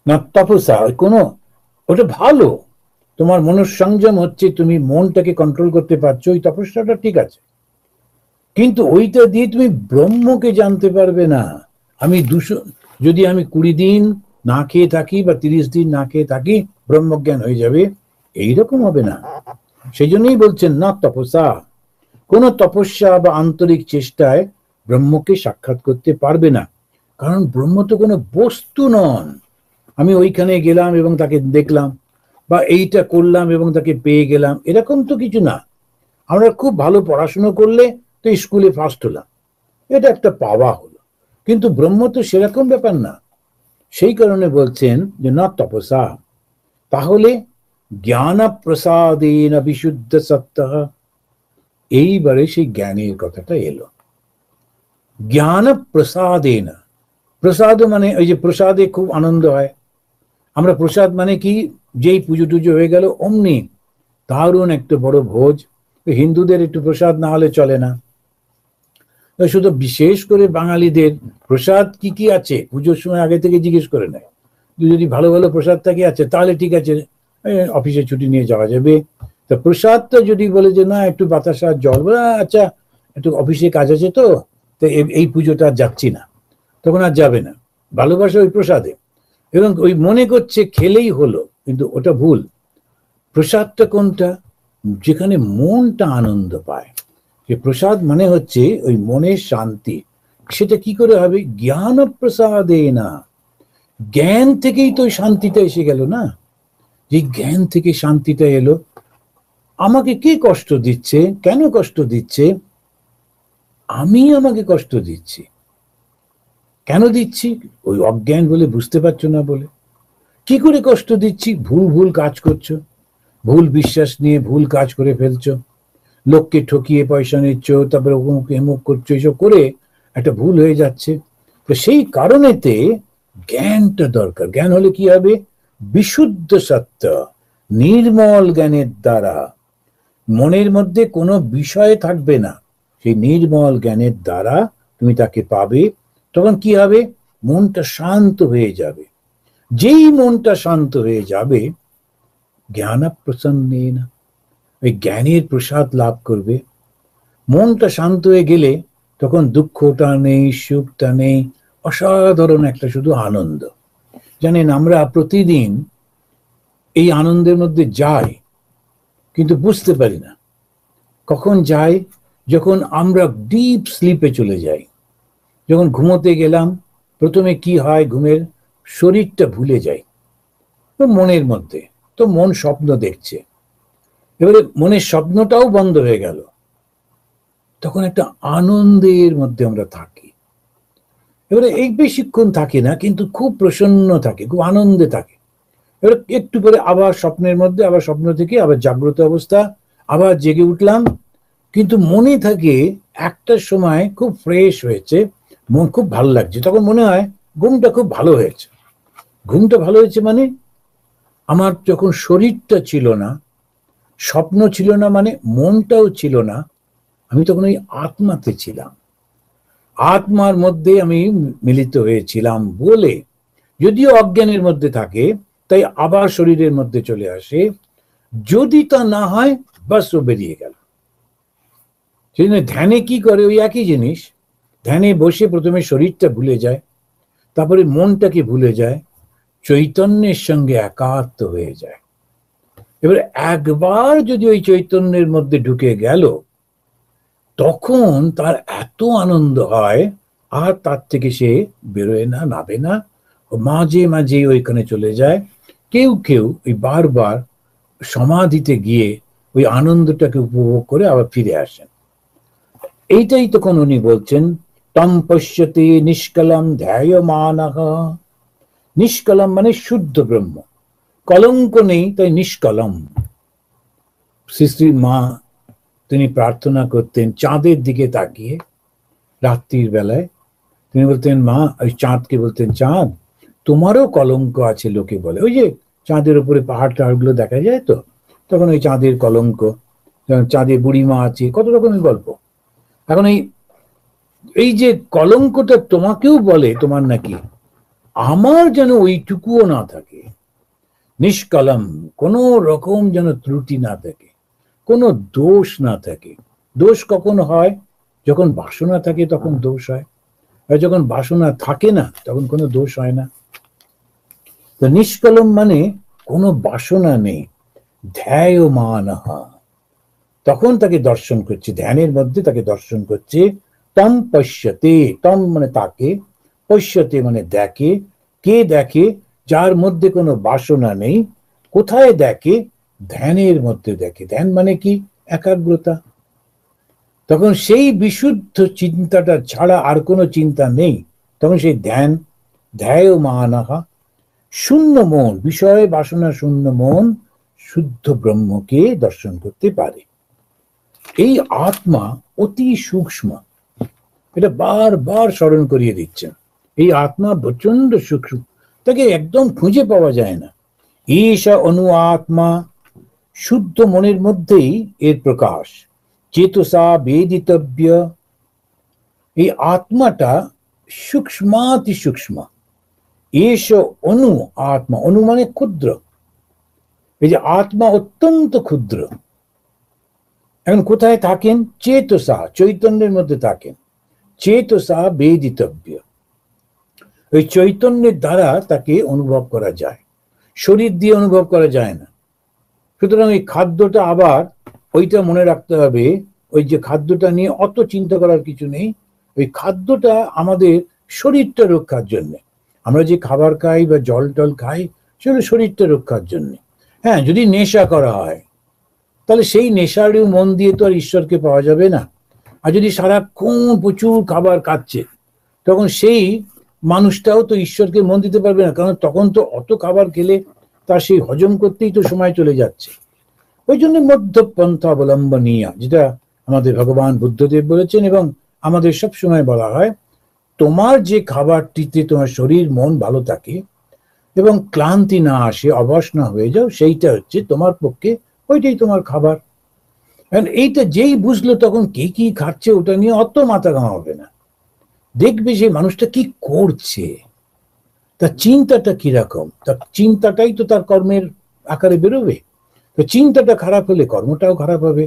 না তপস্যা, কোনো, ওটা ভালো, তোমার মনঃসংযম হচ্ছে, তুমি মনটাকে কন্ট্রোল করতে পারছো, ওই তপস্যাটা ঠিক আছে, কিন্তু ওইটা দিয়ে তুমি ব্রহ্মকে জানতে পারবে না। আমি যদি আমি 20 দিন না খেয়ে থাকি বা 30 দিন না খেয়ে থাকি, ব্রহ্মজ্ঞান হয়ে যাবে, এইরকম হবে না। সেই জন্যই বলছেন না তপসা, কোন তপস্যা বা আন্তরিক চেষ্টায় ব্রহ্মকে সাক্ষাৎ করতে পারবে না। কারণ ব্রহ্ম তো কোনো বস্তু নন। আমি ওইখানে গেলাম এবং তাকে দেখলাম, বা এইটা করলাম এবং তাকে পেয়ে গেলাম, এরকম তো কিছু না। আমরা খুব ভালো পড়াশুনো করলে তো স্কুলে ফার্স্ট হলাম, এটা একটা পাওয়া হলো, কিন্তু ব্রহ্ম তো সেরকম ব্যাপার না। সেই কারণে বলছেন যে না তপসা, তাহলে জ্ঞান প্রসাদেন বিশুদ্ধ সত্য। এইবারে সেই জ্ঞানের কথাটা এলো। জ্ঞান প্রসাদেন, প্রসাদ মানে ওই যে প্রসাদে খুব আনন্দ হয়। আমরা প্রসাদ মানে কি, যেই পুজো টুজো হয়ে গেল অমনি দারুণ একটা বড় ভোজ। হিন্দুদের একটু প্রসাদ না হলে চলে না। শুধু বিশেষ করে বাঙালিদের প্রসাদ কি কি আছে পুজোর সময় আগে থেকে জিজ্ঞেস করে নেয়। যদি ভালো ভালো প্রসাদ থাকে আছে তাহলে ঠিক আছে, অফিসে ছুটি নিয়ে যাওয়া যাবে। তা প্রসাদটা যদি বলে যে না একটু বাতাসা জল, আচ্ছা একটু অফিসে কাজ আছে তো এই পুজোটা যাচ্ছি না, তখন আর যাবে না। ভালোবাসা ওই প্রসাদে, এবং ওই মনে করছে খেলেই হলো, কিন্তু ওটা ভুল। প্রসাদটা কোনটা, যেখানে মনটা আনন্দ পায়। যে প্রসাদ মানে হচ্ছে ওই মনের শান্তি। সেটা কি করে হবে, জ্ঞান প্রসাদে না, জ্ঞান থেকেই তো শান্তিটা এসে গেল না। যে জ্ঞান থেকে শান্তিটা এলো। আমাকে কে কষ্ট দিচ্ছে, কেন কষ্ট দিচ্ছে, আমি আমাকে কষ্ট দিচ্ছি। কেন দিচ্ছি, ওই অজ্ঞান বলে, বুঝতে পারছো না বলে। কি করে কষ্ট দিচ্ছি, ভুল ভুল কাজ করছো, ভুল বিশ্বাস নিয়ে ভুল কাজ করে ফেলছো, লোককে ঠকিয়ে পয়সা নিচ্ছ, তারপরে অমুক এমুক করছো, এসব করে একটা ভুল হয়ে যাচ্ছে। তো সেই কারণেতে জ্ঞানটা দরকার। জ্ঞান হলে কি হবে, বিশুদ্ধ সত্য, নির্মল জ্ঞানের দ্বারা মনের মধ্যে কোনো বিষয় থাকবে না। সেই নির্মল জ্ঞানের দ্বারা তুমি তাকে পাবে। তখন কি হবে, মনটা শান্ত হয়ে যাবে। যেই মনটা শান্ত হয়ে যাবে, জ্ঞান প্রসন্নেন, ওই জ্ঞানের প্রসাদ লাভ করবে। মনটা শান্ত হয়ে গেলে তখন দুঃখটা নেই, সুখটা নেই, অসাধারণ একটা শুধু আনন্দ। জানেন আমরা প্রতিদিন এই আনন্দের মধ্যে যাই, কিন্তু বুঝতে পারি না কখন যাই। যখন আমরা ডিপ স্লিপে চলে যাই, যখন ঘুমোতে গেলাম, প্রথমে কি হয়, ঘুমের শরীরটা ভুলে যায় তো মনের মধ্যে, তো মন স্বপ্ন দেখছে, এবারে মনের স্বপ্নটাও বন্ধ হয়ে গেল, তখন একটা আনন্দের মধ্যে আমরা থাকি। এবারে এই বেশিক্ষণ থাকি না, কিন্তু খুব প্রসন্ন থাকে, খুব আনন্দে থাকে। এবারে একটু পরে আবার স্বপ্নের মধ্যে, আবার স্বপ্ন থেকে আবার জাগ্রত অবস্থা, আবার জেগে উঠলাম, কিন্তু মনে থাকে একটার সময় খুব ফ্রেশ হয়েছে, মন খুব ভালো লাগছে, তখন মনে হয় ঘুমটা খুব ভালো হয়েছে। ঘুমটা ভালো হয়েছে মানে আমার যখন শরীরটা ছিল না, স্বপ্ন ছিল না, মানে মনটাও ছিল না, আমি তখন ওই আত্মাতে ছিলাম, আত্মার মধ্যে আমি মিলিত হয়েছিলাম বলে। যদিও অজ্ঞানের মধ্যে থাকে, তাই আবার শরীরের মধ্যে চলে আসে। যদি তা না হয়, বাস ও বেরিয়ে গেল। সেই জন্য ধ্যানে কি করে, ওই একই জিনিস। ধ্যানে বসে প্রথমে শরীরটা ভুলে যায়, তারপরে মনটাকে ভুলে যায়, চৈতন্যের সঙ্গে একাত্ম হয়ে যায়। এবার একবার যদি ওই চৈতন্যের মধ্যে ঢুকে গেল, তখন তার এত আনন্দ হয়, আর তার থেকে সে বেরোয় না, নাবে না, মাঝে মাঝে ওইখানে চলে যায়। কেউ কেউ ওই বারবার সমাধিতে গিয়ে ওই আনন্দটাকে উপভোগ করে আবার ফিরে আসেন। এইটাই তখন উনি বলছেন, তম পশ্যতে নিষ্কলম ধ্যায়মানঃ। নিষ্কলম মানে শুদ্ধ ব্রহ্ম, কলঙ্ক নেই, তাই নিষ্কলম। শ্রী শ্রী মা তিনি প্রার্থনা করতেন চাঁদের দিকে তাকিয়ে রাত্রির বেলায়। তিনি বলতেন মা, ওই চাঁদকে বলতেন, চাঁদ তোমারও কলঙ্ক আছে, লোকে বলে। ওই যে চাঁদের উপরে পাহাড় টাহাড়গুলো দেখা যায় তো, তখন ওই চাঁদের কলঙ্ক, চাঁদে বুড়িমা আছে, কত রকমের গল্প। এখন এই যে কলঙ্কটা তোমাকেও বলে তোমার নাকি, আমার যেন ওইটুকুও না থাকে। নিষ্কলম, কোনো রকম যেন ত্রুটি না থাকে, কোনো দোষ না থাকে। দোষ কখন হয়, যখন বাসনা থাকে তখন দোষ হয়, আর যখন বাসনা থাকে না তখন কোনো দোষ হয় না। তো নিষ্কলম মানে কোনো বাসনা নেই, ধ্যায়মানঃ, তখন তাকে দর্শন করছে, ধ্যানের মধ্যে তাকে দর্শন করছে। তম পশ্যতে, তম মানে তাকে, পশ্যতে মানে দেখে। কে দেখে? যার মধ্যে কোনো বাসনা নেই। কোথায় দেখে? ধ্যানের মধ্যে দেখে। ধ্যান মানে কি? একাগ্রতা। তখন সেই বিশুদ্ধ চিন্তাটা ছাড়া আর কোনো চিন্তা নেই। তখন সেই ধ্যান, ধ্যায়মানঃ, শূন্য মন, বিষয় বাসনা শূন্য মন শুদ্ধ ব্রহ্মকে দর্শন করতে পারে। এই আত্মা অতি সূক্ষ্ম, এটা বারবার স্মরণ করিয়ে দিচ্ছেন। এই আত্মা প্রচন্ড সূক্ষ্ম, তাকে একদম খুঁজে পাওয়া যায় না। ঈশা অনু আত্মা, শুদ্ধ মনের মধ্যেই এর প্রকাশ। চেতসা বেদিতব্য, এই আত্মাটা সূক্ষ্মাতি সূক্ষ্ম। এস অনু আত্মা, অনু মানে ক্ষুদ্র। এই যে আত্মা অত্যন্ত ক্ষুদ্র। এখন কোথায় থাকেন? চেতসা, চৈতন্যের মধ্যে থাকেন। চেতসা বেদিতব্য, ওই চৈতন্যের দ্বারা তাকে অনুভব করা যায়, শরীর দিয়ে অনুভব করা যায় না। সুতরাং এই খাদ্যটা আবার ওইটা মনে রাখতে হবে, ওই যে খাদ্যটা নিয়ে অত চিন্তা করার কিছু নেই। ওই খাদ্যটা আমাদের শরীরটা রক্ষার জন্য। আমরা যে খাবার খাই বা জল টল খাই, সেগুলো শরীরটা রক্ষার জন্য। হ্যাঁ, যদি নেশা করা হয় তাহলে সেই নেশারও মন দিয়ে তো আর ঈশ্বরকে পাওয়া যাবে না। আর যদি সারাক্ষণ প্রচুর খাবার খাচ্ছে, তখন সেই মানুষটাও তো ঈশ্বরকে মন দিতে পারবে না, কারণ তখন তো অত খাবার খেলে তার সেই হজম করতেই তো সময় চলে যাচ্ছে। ওই জন্য মধ্যপন্থা অবলম্বনীয়, যেটা আমাদের ভগবান বুদ্ধদেব বলেছেন এবং আমাদের সব সময় বলা হয়, তোমার যে খাবারটিতে তোমার শরীর মন ভালো থাকে এবং ক্লান্তি না আসে, অবশ না হয়ে যাও, সেইটা হচ্ছে তোমার পক্ষে, ওইটাই তোমার খাবার। এইটা যেই বুঝলো, তখন কে কি খাচ্ছে ওটা নিয়ে অত মাথা ঘামাবে না। দেখবে যে মানুষটা কি করছে, তার চিন্তাটা কিরকম, তার চিন্তাটাই তো তার কর্মের আকারে বেরোবে। তো চিন্তাটা খারাপ হলে কর্মটাও খারাপ হবে,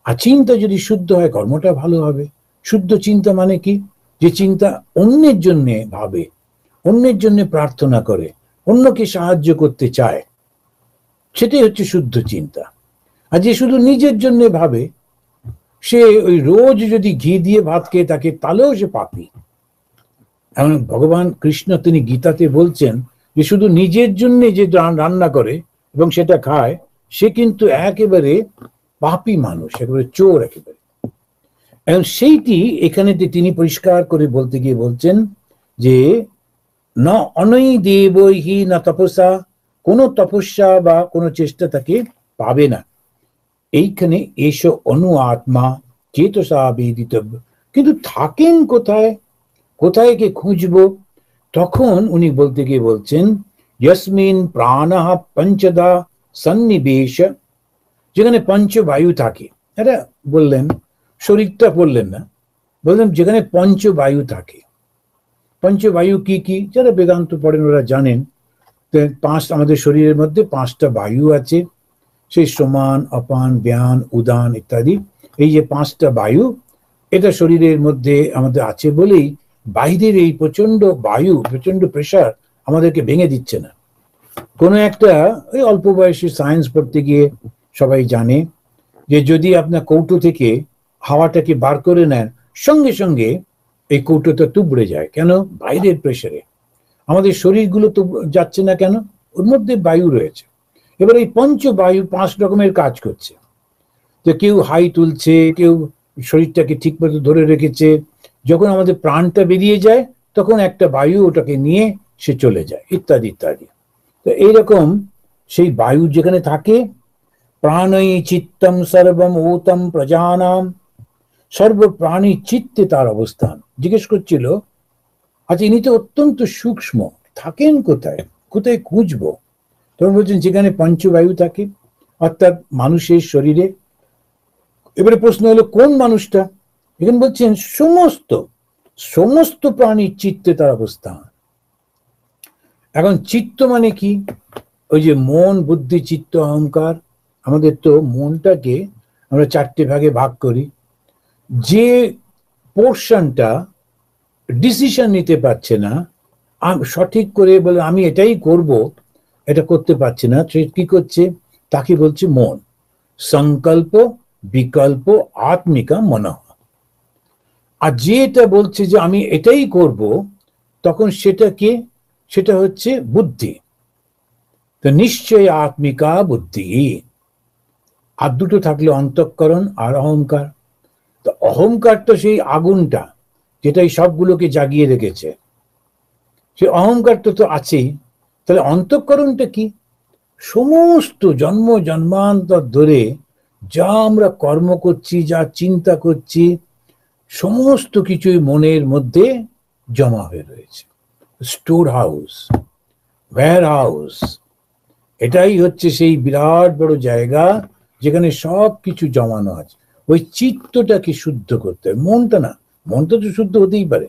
আর চিন্তা যদি শুদ্ধ হয় কর্মটা ভালো হবে। শুদ্ধ চিন্তা মানে কি? যে চিন্তা অন্যের জন্য ভাবে, অন্যের জন্য প্রার্থনা করে, অন্যকে সাহায্য করতে চায়, সেটাই হচ্ছে শুদ্ধ চিন্তা। আর যে শুধু নিজের জন্য ভাবে, সে ওই রোজ যদি ঘি দিয়ে ভাত খেয়ে থাকে, তাহলেও সে পাপী। এমন ভগবান কৃষ্ণ তিনি গীতাতে বলছেন যে শুধু নিজের জন্য যে রান্না করে এবং সেটা খায়, সে কিন্তু একেবারে পাপী মানুষ, একেবারে চোর একেবারে। এবং সেইটি এখানে তিনি পরিষ্কার করে বলতে গিয়ে বলছেন যে ন অনৈ দেবৈহি না তপস্যা, কোনো তপস্যা বা কোনো চেষ্টা তাকে পাবে না। এইখানে এসো অনু আত্মা চেতসা বেদিতব্য, কিন্তু থাকেন কোথায়? কোথায় কে খুঁজবো? তখন উনি বলতে গিয়ে বলছেন যস্মিন প্রাণঃ পঞ্চদা সন্নিবেশ, যেখানে পঞ্চবায়ু থাকে। এটা বললেন, শরীরটা বললেন না, বললেন যেখানে পঞ্চবায়ু থাকে। পঞ্চবায়ু কি কি? যারা বেদান্ত পড়েন ওরা জানেন। আমাদের শরীরের মধ্যে 5টা বায়ু আছে, সেই সমান, অপান, ব্যান, উদান ইত্যাদি। এই যে 5টা বায়ু, এটা শরীরের মধ্যে আমাদের আছে বলেই বাইরের এই প্রচন্ড বায়ু, প্রচন্ড প্রেশার আমাদেরকে ভেঙে দিচ্ছে না। কোনো একটা ওই অল্প বয়সী সায়েন্স পড়তে গিয়ে সবাই জানে যে যদি আপনার কৌটো থেকে হাওয়াটাকে বার করে নেন, সঙ্গে সঙ্গে এই কৌটোটা তুবড়ে যায়। কেন? বাইরের প্রেশারে। আমাদের শরীরগুলো তো যাচ্ছে না কেন? ওর মধ্যে বায়ু রয়েছে। এবার এই পঞ্চবায়ু 5 রকমের কাজ করছে। যে কেউ হাই তুলছে, কেউ শরীরটাকে ঠিক মতো ধরে রেখেছে। যখন আমাদের প্রাণটা বেরিয়ে যায়, তখন একটা বায়ু ওটাকে নিয়ে সে চলে যায়, ইত্যাদি ইত্যাদি। তো এইরকম সেই বায়ু যেখানে থাকে, প্রাণই চিত্তম সর্বম ওতম প্রজানাম, সর্বপ্রাণী চিত্তে তার অবস্থান। জিজ্ঞেস করছিল, আচ্ছা ইনি তো অত্যন্ত সূক্ষ্ম, থাকেন কোথায়? কোথায় খুঁজবো? তখন বলছেন যেখানে পঞ্চবায়ু থাকে, অর্থাৎ মানুষের শরীরে। এবারে প্রশ্ন হলো কোন মানুষটা? এখানে বলছেন সমস্ত সমস্ত প্রাণীর চিত্তে তার অবস্থান। এখন চিত্ত মানে কি? ওই যে মন, বুদ্ধি, চিত্ত, অহংকার। আমাদের তো মনটাকে আমরা 4টে ভাগে ভাগ করি। যে পোর্শনটা ডিসিশন নিতে পারছে না, সঠিক করে বলে আমি এটাই করব, এটা করতে পারছে না, সে কি করছে? তাকে বলছে মন। সংকল্প বিকল্প আত্মিকা মনঃ। আর যে এটা বলছে যে আমি এটাই করব, তখন সেটা কি? সেটা হচ্ছে বুদ্ধি। তো নিশ্চয় আত্মিকা বুদ্ধি। আর দুটো থাকলে অন্তঃকরণ আর অহংকার। তো অহংকার তো সেই আগুনটা যেটা এই সবগুলোকে জাগিয়ে রেখেছে, সেই অহংকারটা তো আছেই। তাহলে অন্তঃকরণটা কি? সমস্ত জন্ম জন্মান্তর ধরে যা আমরা কর্ম করছি, যা চিন্তা করছি, সমস্ত কিছুই মনের মধ্যে জমা হয়ে রয়েছে। স্টোর হাউস, ওয়্যার হাউস, এটাই হচ্ছে সেই বিরাট বড় জায়গা যেখানে সব কিছু জমানো আছে। ওই চিত্তটাকে শুদ্ধ করতে হবে, মনটা না। মনটা তো শুদ্ধ হতেই পারে,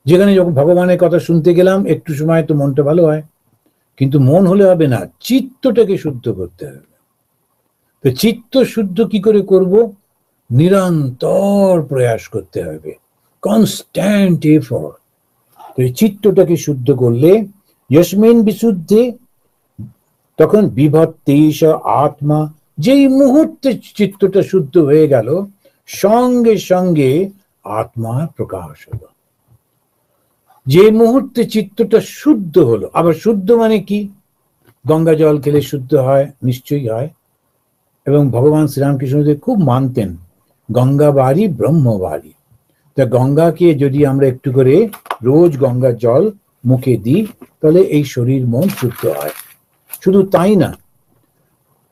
যেখানে যখন ভগবানের কথা শুনতে গেলাম একটু সময় তো মনটা ভালো হয়, কিন্তু মন হলে হবে না, চিত্তটাকে শুদ্ধ করতে হবে। তো চিত্ত শুদ্ধ কি করে করব? নিরন্তর প্রয়াস করতে হবে, কনস্ট্যান্ট এফর্ট। তো এই চিত্তটাকে শুদ্ধ করলে যস্মিন বিশুদ্ধে, তখন বিভত্তিশ আত্মা, যেই মুহূর্তে চিত্তটা শুদ্ধ হয়ে গেল, সঙ্গে সঙ্গে আত্মার প্রকাশ হলো। যে মুহূর্তে চিত্তটা শুদ্ধ হলো, আবার শুদ্ধ মানে কি? গঙ্গা জল খেলে শুদ্ধ হয়, নিশ্চয়ই হয়। এবং ভগবান শ্রীরামকৃষ্ণদেব খুব মানতেন গঙ্গা বাড়ি ব্রহ্ম বাড়ি। তা গঙ্গাকে যদি আমরা একটু করে রোজ গঙ্গার জল মুখে দিই, তাহলে এই শরীর মন শুদ্ধ হয়। শুধু তাই না,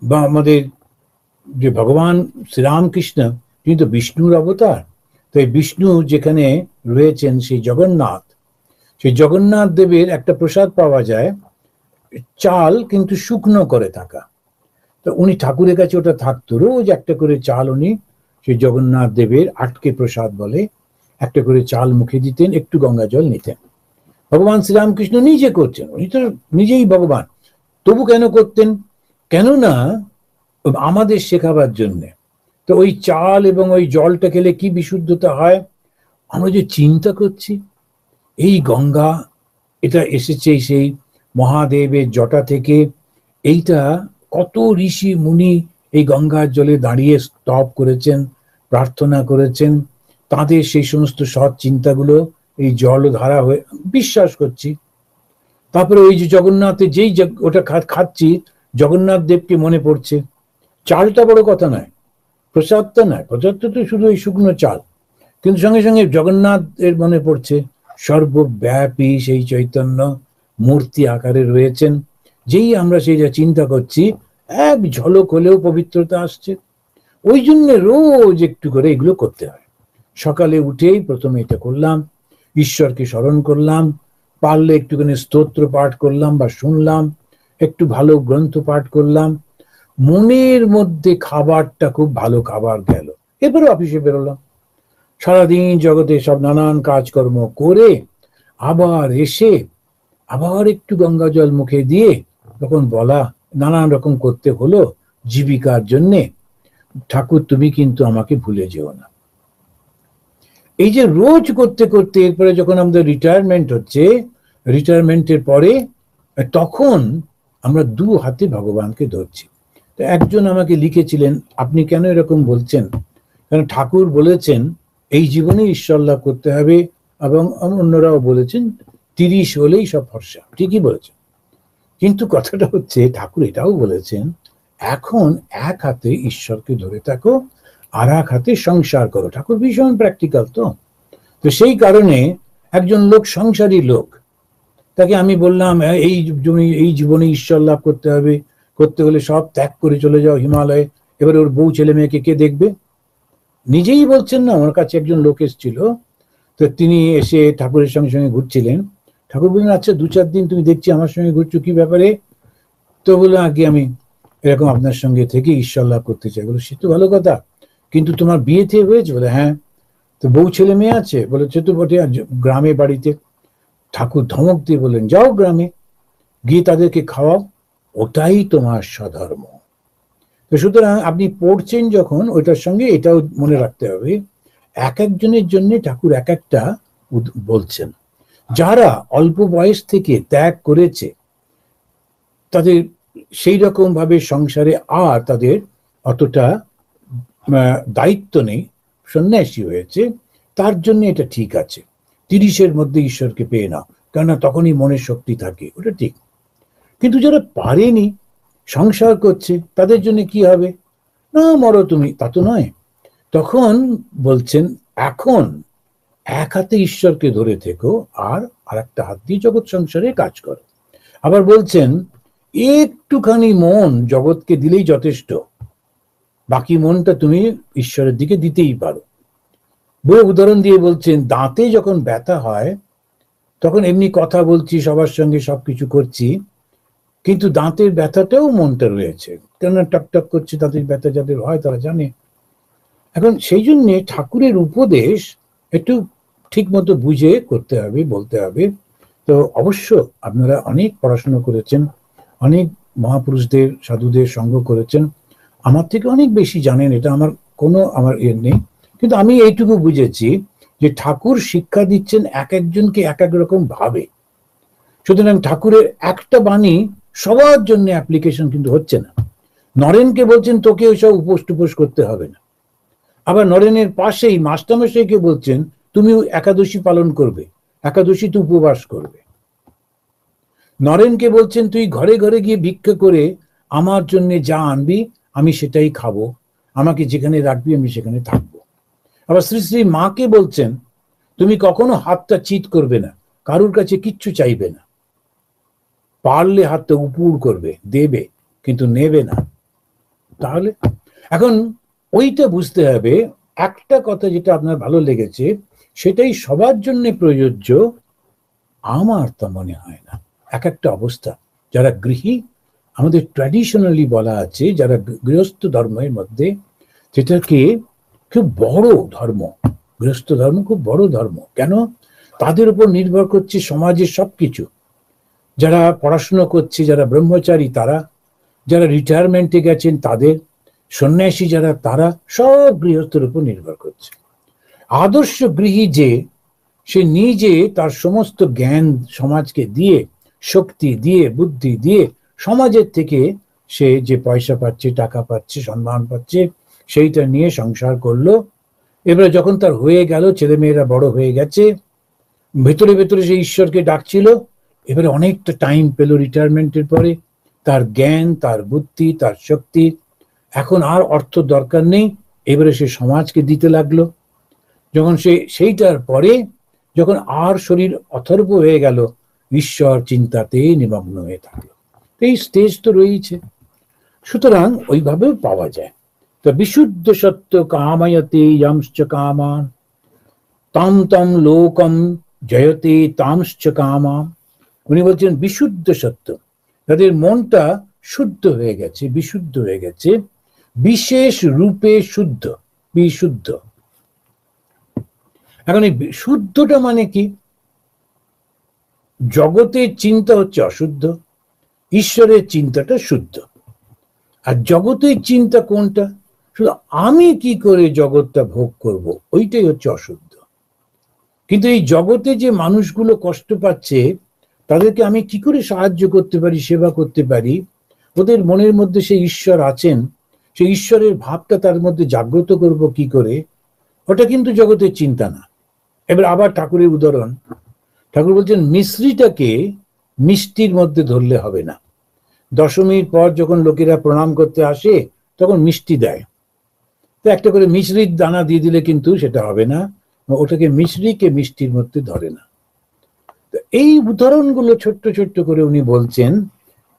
বা আমাদের যে ভগবান শ্রীরামকৃষ্ণ, তিনি তো বিষ্ণুর অবতার। তো এই বিষ্ণু যেখানে রয়েছেন, সেই জগন্নাথ, সেই জগন্নাথ দেবের একটা প্রসাদ পাওয়া যায়, চাল কিন্তু শুকনো করে থাকা। তো উনি ঠাকুরের কাছে ওটা থাকতো, রোজ একটা করে চাল উনি সেই জগন্নাথ দেবের আটকে প্রসাদ বলে, একটা করে চাল মুখে দিতেন, একটু গঙ্গা জল নিতেন। ভগবান শ্রীরামকৃষ্ণ নিজে করছেন, উনি তো নিজেই ভগবান, তবু কেন করতেন? কেননা আমাদের শেখাবার জন্যে। তো ওই চাল এবং ওই জলটা খেলে কি বিশুদ্ধতা হয়? আমরা যে চিন্তা করছি, এই গঙ্গা এটা এসেছে সেই মহাদেবের জটা থেকে, এইটা কত ঋষি মুনি এই গঙ্গার জলে দাঁড়িয়ে স্তব করেছেন, প্রার্থনা করেছেন, তাদের সেই সমস্ত সৎ চিন্তাগুলো এই জল ধারা হয়ে বিশ্বাস করছি। তারপরে ওই যে জগন্নাথের যেই ওটা খাচ্ছি, জগন্নাথ দেবকে মনে পড়ছে। চালটা বড় কথা নয়, প্রসাদটা নয়, প্রসাদটা তো শুধু ওই শুকনো চাল, কিন্তু সঙ্গে সঙ্গে জগন্নাথ এর মনে পড়ছে। সর্বব্যাপী সেই চৈতন্য মূর্তি আকারে রয়েছেন। যেই আমরা সেই যা চিন্তা করছি, এক ঝলক হলেও পবিত্রতা আসছে। ওই জন্য রোজ একটু করে এগুলো করতে হয়। সকালে উঠেই প্রথমে এটা করলাম, ঈশ্বরকে স্মরণ করলাম, পারলে একটুখানি স্তোত্র পাঠ করলাম বা শুনলাম, একটু ভালো গ্রন্থ পাঠ করলাম, মনের মধ্যে খাবারটা খুব ভালো খাবার গেল। এরপরে অফিসে বেরোলাম, সারাদিন জগতে সব নানান কাজকর্ম করে আবার এসে আবার একটু গঙ্গা জল মুখে দিয়ে তখন বলা, নানান রকম করতে হলো জীবিকার জন্যে, ঠাকুর তুমি কিন্তু আমাকে ভুলে যেও না। এই যে রোজ করতে করতে এরপরে যখন আমাদের রিটায়ারমেন্ট হচ্ছে, রিটায়ারমেন্টের পরে তখন আমরা দু হাতে ভগবানকে ধরছি। তো একজন আমাকে লিখেছিলেন, আপনি কেন এরকম বলছেন? কারণ ঠাকুর বলেছেন এই জীবনে ঈশ্বর লাভ করতে হবে, এবং অন্যরাও বলেছেন 30 হলেই সব ফর্সা। ঠিকই বলেছেন, কিন্তু কথাটা হচ্ছে ঠাকুর এটাও বলেছেন এখন এক হাতে ঈশ্বরকে ধরে থাকো, আর এক হাতে সংসার করো। ঠাকুর ভীষণ প্র্যাকটিক্যাল। তো তো সেই কারণে একজন লোক, সংসারী লোক, তাকে আমি বললাম এই জীবনে ঈশ্বর লাভ করতে হবে, করতে হলে সব ত্যাগ করে চলে যাও হিমালয়ে। এবারে ওর বউ ছেলে মেয়েকে কে দেখবে? নিজেই বলছেন না। আমার কাছে একজন লোক এসেছিল, তো তিনি এসে ঠাকুরের সঙ্গে সঙ্গে ঘুরছিলেন। ঠাকুর বললেন, আচ্ছা 2-4 দিন তুমি দেখছি আমার সঙ্গে ঘুরছো, কি ব্যাপারে? তো বললো, আগে আমি এরকম আপনার সঙ্গে থেকে ঈশ্বর লাভ করতে চাই। বলো, সে তো ভালো কথা, কিন্তু তোমার বিয়ে থেকে হয়েছে? বলে হ্যাঁ। তো বউ ছেলে মেয়ে আছে? বলে সে তো বটে, গ্রামে বাড়িতে। ঠাকুর ধমক দিয়ে বললেন, যাও গ্রামে গিয়ে তাদেরকে খাওয়াও, ওটাই তোমার স্বধর্ম। তো সুতরাং আপনি পড়ছেন যখন, ওইটার সঙ্গে এটাও মনে রাখতে হবে, এক একজনের জন্য ঠাকুর এক একটা বলছেন। যারা অল্প বয়স থেকে ত্যাগ করেছে, তাদের সেই রকম ভাবে সংসারে আর তাদের অতটা দায়িত্ব নেই, সন্ন্যাসী হয়েছে, তার জন্য এটা ঠিক আছে। 30-এর মধ্যে ঈশ্বরকে পেয়ে নাও, কেননা তখনই মনের শক্তি থাকে, ওটা ঠিক। কিন্তু যারা পারেনি, সংসার করছে, তাদের জন্য কি হবে? না মরো তুমি, তা তো নয়। তখন বলছেন এখন এক হাতে ঈশ্বরকে ধরে থেকো, আর একটা হাত দিয়ে জগৎ সংসারে কাজ করো। আবার বলছেন একটুখানি মন জগৎকে দিলেই যথেষ্ট, বাকি মনটা তুমি ঈশ্বরের দিকে দিতেই পারো। বড় উদাহরণ দিয়ে বলছেন, দাঁতে যখন ব্যথা হয় তখন এমনি কথা বলছি, সবার সঙ্গে সবকিছু করছি, কিন্তু দাঁতের ব্যথাটাও মনটা রয়েছে, কেননা টকটক করছে। দাঁতের ব্যথা যাদের হয় তারা জানে। এখন সেই জন্যে ঠাকুরের উপদেশ একটু ঠিক মতো বুঝে করতে হবে, বলতে হবে। তো অবশ্য আপনারা অনেক পড়াশোনা করেছেন, অনেক মহাপুরুষদের সাধুদের সঙ্গ করেছেন, আমার থেকে অনেক বেশি জানেন, এটা আমার নেই। কিন্তু আমি এইটুকু বুঝেছি যে ঠাকুর শিক্ষা দিচ্ছেন এক একজনকে এক এক রকম ভাবে। সুতরাং ঠাকুরের একটা বাণী সবার জন্য অ্যাপ্লিকেশন কিন্তু হচ্ছে না। নরেনকে বলছেন তোকে ওইসব উপোস টুপোস করতে হবে না, আবার নরেনের পাশেই মাস্টারমশাইকে বলছেন তুমি একাদশী পালন করবে, একাদশীতে উপবাস করবে। নরেনকে বলছেন তুই ঘরে ঘরে গিয়ে ভিক্ষা করে আমার জন্য যা আনবি আমি সেটাই খাবো, আমাকে যেখানে রাখবি আমি সেখানে থাকবো। আবার শ্রী শ্রী মাকে বলছেন তুমি কখনো হাতটা চিৎ করবে না, কারুর কাছে কিচ্ছু চাইবে না, পারলে হাতটা উপুড় করবে, দেবে কিন্তু নেবে না। তাহলে এখন ওইটা বুঝতে হবে। একটা কথা যেটা আপনার ভালো লেগেছে সেটাই সবার জন্য প্রযোজ্য, আমার তা মনে হয় না। এক একটা অবস্থা, যারা গৃহী, আমাদের ট্র্যাডিশনালি বলা আছে যারা গৃহস্থ ধর্মের মধ্যে, যেটাকে খুব বড় ধর্ম, গৃহস্থ ধর্ম খুব বড় ধর্ম। কেন? তাদের উপর নির্ভর করছে সমাজের সবকিছু। যারা পড়াশুনো করছে, যারা ব্রহ্মচারী তারা, যারা রিটায়ারমেন্টে গেছেন তাদের, সন্ন্যাসী যারা তারা সব গৃহস্থের উপর নির্ভর করছে। আদর্শ গৃহী যে, সে নিজে তার সমস্ত জ্ঞান সমাজকে দিয়ে, শক্তি দিয়ে, বুদ্ধি দিয়ে, সমাজের থেকে সে যে পয়সা পাচ্ছে, টাকা পাচ্ছে, সম্মান পাচ্ছে, সেইটা নিয়ে সংসার করলো। এবারে যখন তার হয়ে গেল, ছেলেমেয়েরা বড় হয়ে গেছে, ভেতরে ভেতরে সে ঈশ্বরকে ডাকছিল, এবারে অনেকটা টাইম পেল রিটায়ারমেন্টের পরে, তার জ্ঞান, তার বুদ্ধি, তার শক্তি, এখন আর অর্থ দরকার নেই, এবারে সে সমাজকে দিতে লাগলো। যখন সে সেইটার পরে যখন আর শরীর অথর্ব হয়ে গেল, ঈশ্বর চিন্তাতে নিমগ্ন হয়ে থাকলো। এই স্টেজ তো রয়েছে। সুতরাং ওইভাবেও পাওয়া যায়। তো বিশুদ্ধ সত্য কামায়তে যমশ্চ কামান তম তম লোকম জয়তে তামশ্চ কামাম। উনি বলছেন বিশুদ্ধ সত্য, তাদের মনটা শুদ্ধ হয়ে গেছে, বিশুদ্ধ হয়ে গেছে, বিশেষ রূপে শুদ্ধ, বিশুদ্ধ। এখন এই শুদ্ধটা মানে কি? জগতের চিন্তা হচ্ছে অশুদ্ধ, ঈশ্বরের চিন্তাটা শুদ্ধ। আর জগতের চিন্তা কোনটা? শুধু আমি কি করে জগৎটা ভোগ করব, ওইটাই হচ্ছে অশুদ্ধ। কিন্তু এই জগতে যে মানুষগুলো কষ্ট পাচ্ছে, তাদেরকে আমি কি করে সাহায্য করতে পারি, সেবা করতে পারি, ওদের মনের মধ্যে সেই ঈশ্বর আছেন, সেই ঈশ্বরের ভাবটা তার মধ্যে জাগ্রত করব কি করে, ওটা কিন্তু জগতের চিন্তা না। এবার আবার ঠাকুরের উদাহরণ, ঠাকুর বলছেন মিশ্রিটাকে মিষ্টির মধ্যে ধরলে হবে না। দশমীর পর যখন লোকেরা প্রণাম করতে আসে তখন মিষ্টি দেয়, তো একটা করে মিশ্রির দানা দিয়ে দিলে কিন্তু সেটা হবে না, ওটাকে মিশ্রিকে মিষ্টির মধ্যে ধরে না। তো এই উদাহরণগুলো ছোট্ট ছোট্ট করে উনি বলছেন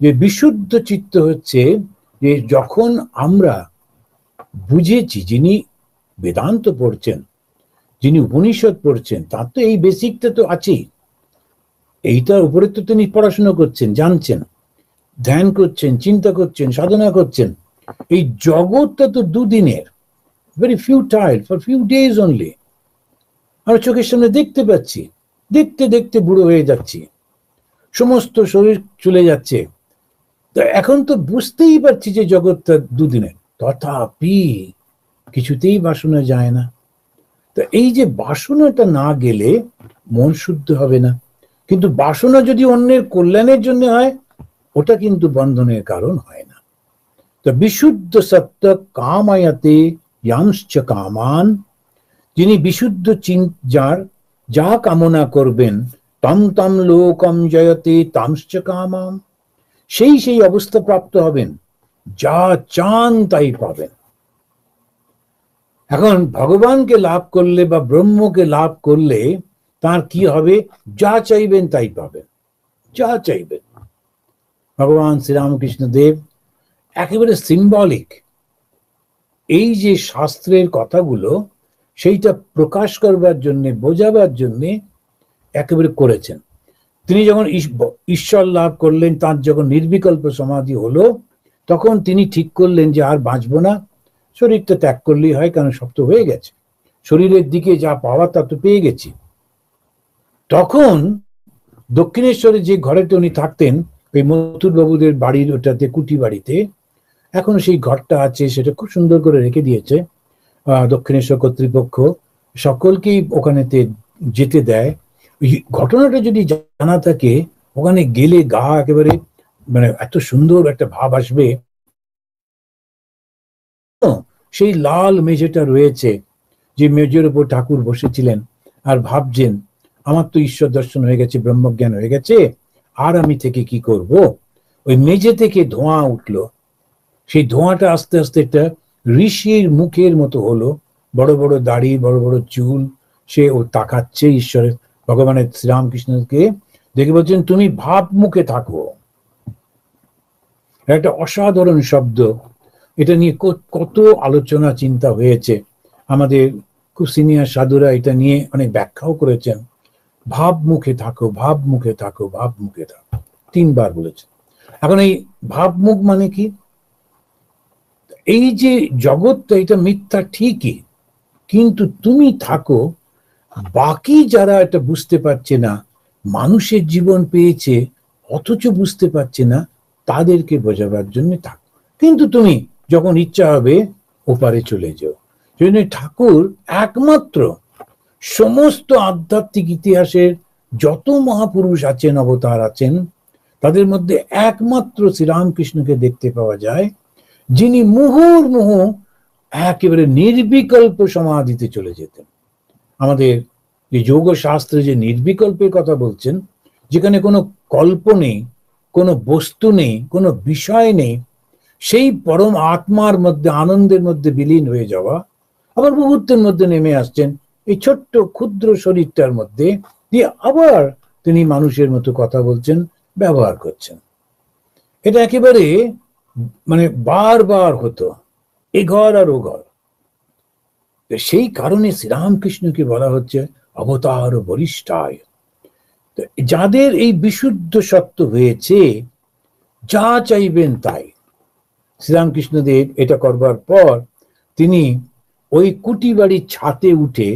যে বিশুদ্ধ চিত্ত হচ্ছে যে যখন আমরা বুঝেছি, যিনি বেদান্ত পড়ছেন, যিনি উপনিষদ পড়ছেন, তার তো এই বেসিকটা তো আছেই, এইটার উপরে তো তিনি পড়াশোনা করছেন, জানছেন, ধ্যান করছেন, চিন্তা করছেন, সাধনা করছেন। এই জগৎটা তো দুদিনের, very futile, for few days only. আমরা চোখের সামনে দেখতে পাচ্ছি, দেখতে দেখতে বুড়ো হয়ে যাচ্ছি, সমস্ত শরীর চলে যাচ্ছে। তো এখন তো বুঝতেই পারছি যে জগৎটা দুদিনের, তথাপি কিছুতেই বাসনা যায় না। তো এই যে বাসনাটা না গেলে মন শুদ্ধ হবে না। কিন্তু বাসনা যদি অন্যের কল্যাণের জন্য হয়, ওটা কিন্তু বন্ধনের কারণ হয় না। তো বিশুদ্ধ সত্য কামায়াতে ইয়াংশ্চ কামান, যিনি বিশুদ্ধ যার যা কামনা করবেন, তম তম লোকম জয়তে তামশ্চ কামাম, সেই সেই অবস্থা প্রাপ্ত হবেন, যা চান তাই পাবেন। এখন ভগবানকে লাভ করলে বা ব্রহ্মকে লাভ করলে তার কি হবে? যা চাইবেন তাই পাবেন, যা চাইবেন। ভগবান শ্রীরামকৃষ্ণ দেব একেবারে সিম্বলিক এই যে শাস্ত্রের কথাগুলো সেইটা প্রকাশ করবার জন্য, বোঝাবার জন্য একেবারে করেছেন। তিনি যখন ঈশ্বর লাভ করলেন, তার যখন নির্বিকল্প সমাধি হলো, তখন তিনি ঠিক করলেন যে আর বাঁচবো না, শরীরটা ত্যাগ করলেই হয়, কারণ সব তো হয়ে গেছে, শরীরের দিকে যা পাওয়া তা তো পেয়ে গেছি। তখন দক্ষিণেশ্বরে যে ঘরেতে উনি থাকতেন, ওই মথুর বাবুদের বাড়ির ওটাতে, কুটি বাড়িতে, এখনো সেই ঘরটা আছে, সেটা খুব সুন্দর করে রেখে দিয়েছে দক্ষিণেশ্বর কর্তৃপক্ষ, সকলকেই ওখানেতে যেতে দেয়। ঘটনাটা যদি জানা থাকে, ওখানে গেলে গা একেবারে মানে এত সুন্দর একটা ভাব আসবে। সেই লাল মেঝেটা রয়েছে, যে মেঝের উপর ঠাকুর বসেছিলেন আর ভাবছেন, আমার তো ঈশ্বর দর্শন হয়ে গেছে, ব্রহ্মজ্ঞান হয়ে গেছে, আর আমি থেকে কি করব। ওই মেঝে থেকে ধোঁয়া উঠলো, সেই ধোঁয়াটা আস্তে আস্তে একটা ঋষির মুখের মতো হলো, বড় বড় দাড়ি, বড় বড় চুল, সে ও তাকাচ্ছে ঈশ্বরের, ভগবানের শ্রীরামকৃষ্ণকে দেখে বলছেন, তুমি ভাব মুখে থাকো। একটা অসাধারণ শব্দ, এটা নিয়ে কত আলোচনা চিন্তা হয়েছে, আমাদের খুব সিনিয়র সাধুরা এটা নিয়ে অনেক ব্যাখ্যাও করেছেন। ভাব মুখে থাকো, ভাব মুখে থাকো, ভাব মুখে থাকো, 3 বার বলেছে। এখন এই ভাবমুখ মানে কি? এই যে জগৎটা, এটা মিথ্যা ঠিকই, কিন্তু তুমি থাকো, বাকি যারা এটা বুঝতে পারছে না, মানুষের জীবন পেয়েছে অথচ বুঝতে পারছে না, তাদেরকে বোঝাবার জন্য থাকো, কিন্তু তুমি যখন ইচ্ছা হবে ওপারে চলে যাও। সেজন্য ঠাকুর একমাত্র সমস্ত আধ্যাত্মিক ইতিহাসের যত মহাপুরুষ আছেন, অবতার আছেন, তাদের মধ্যে একমাত্র শ্রীরামকৃষ্ণকে দেখতে পাওয়া যায়, যিনি মুহুর্মুহু একেবারে নির্বিকল্প সমাধিতে চলে যেতেন। আমাদের যে যোগ শাস্ত্রে যে নির্বিকল্পের কথা বলছেন, যেখানে কোনো কল্প নেই, কোনো বস্তু নেই, কোনো বিষয় নেই, সেই পরম আত্মার মধ্যে, আনন্দের মধ্যে বিলীন হয়ে যাওয়া, আবার মুহূর্তের মধ্যে নেমে আসছেন এই ছোট্ট ক্ষুদ্র শরীরটার মধ্যে দিয়ে, আবার তিনি মানুষের মতো কথা বলছেন, ব্যবহার করছেন। এটা একেবারে মানে বারবার হতো, এ ঘর আর ও ঘর। সেই কারণে শ্রীরামকৃষ্ণকে বলা হচ্ছে অবতার বরিষ্ঠায়। যাদের এই বিশুদ্ধ সত্য হয়েছে, যা চাইবেন তাই। শ্রীরামকৃষ্ণদেব এটা করবার পর তিনি ওই কুটি বাড়ির ছাতে উঠে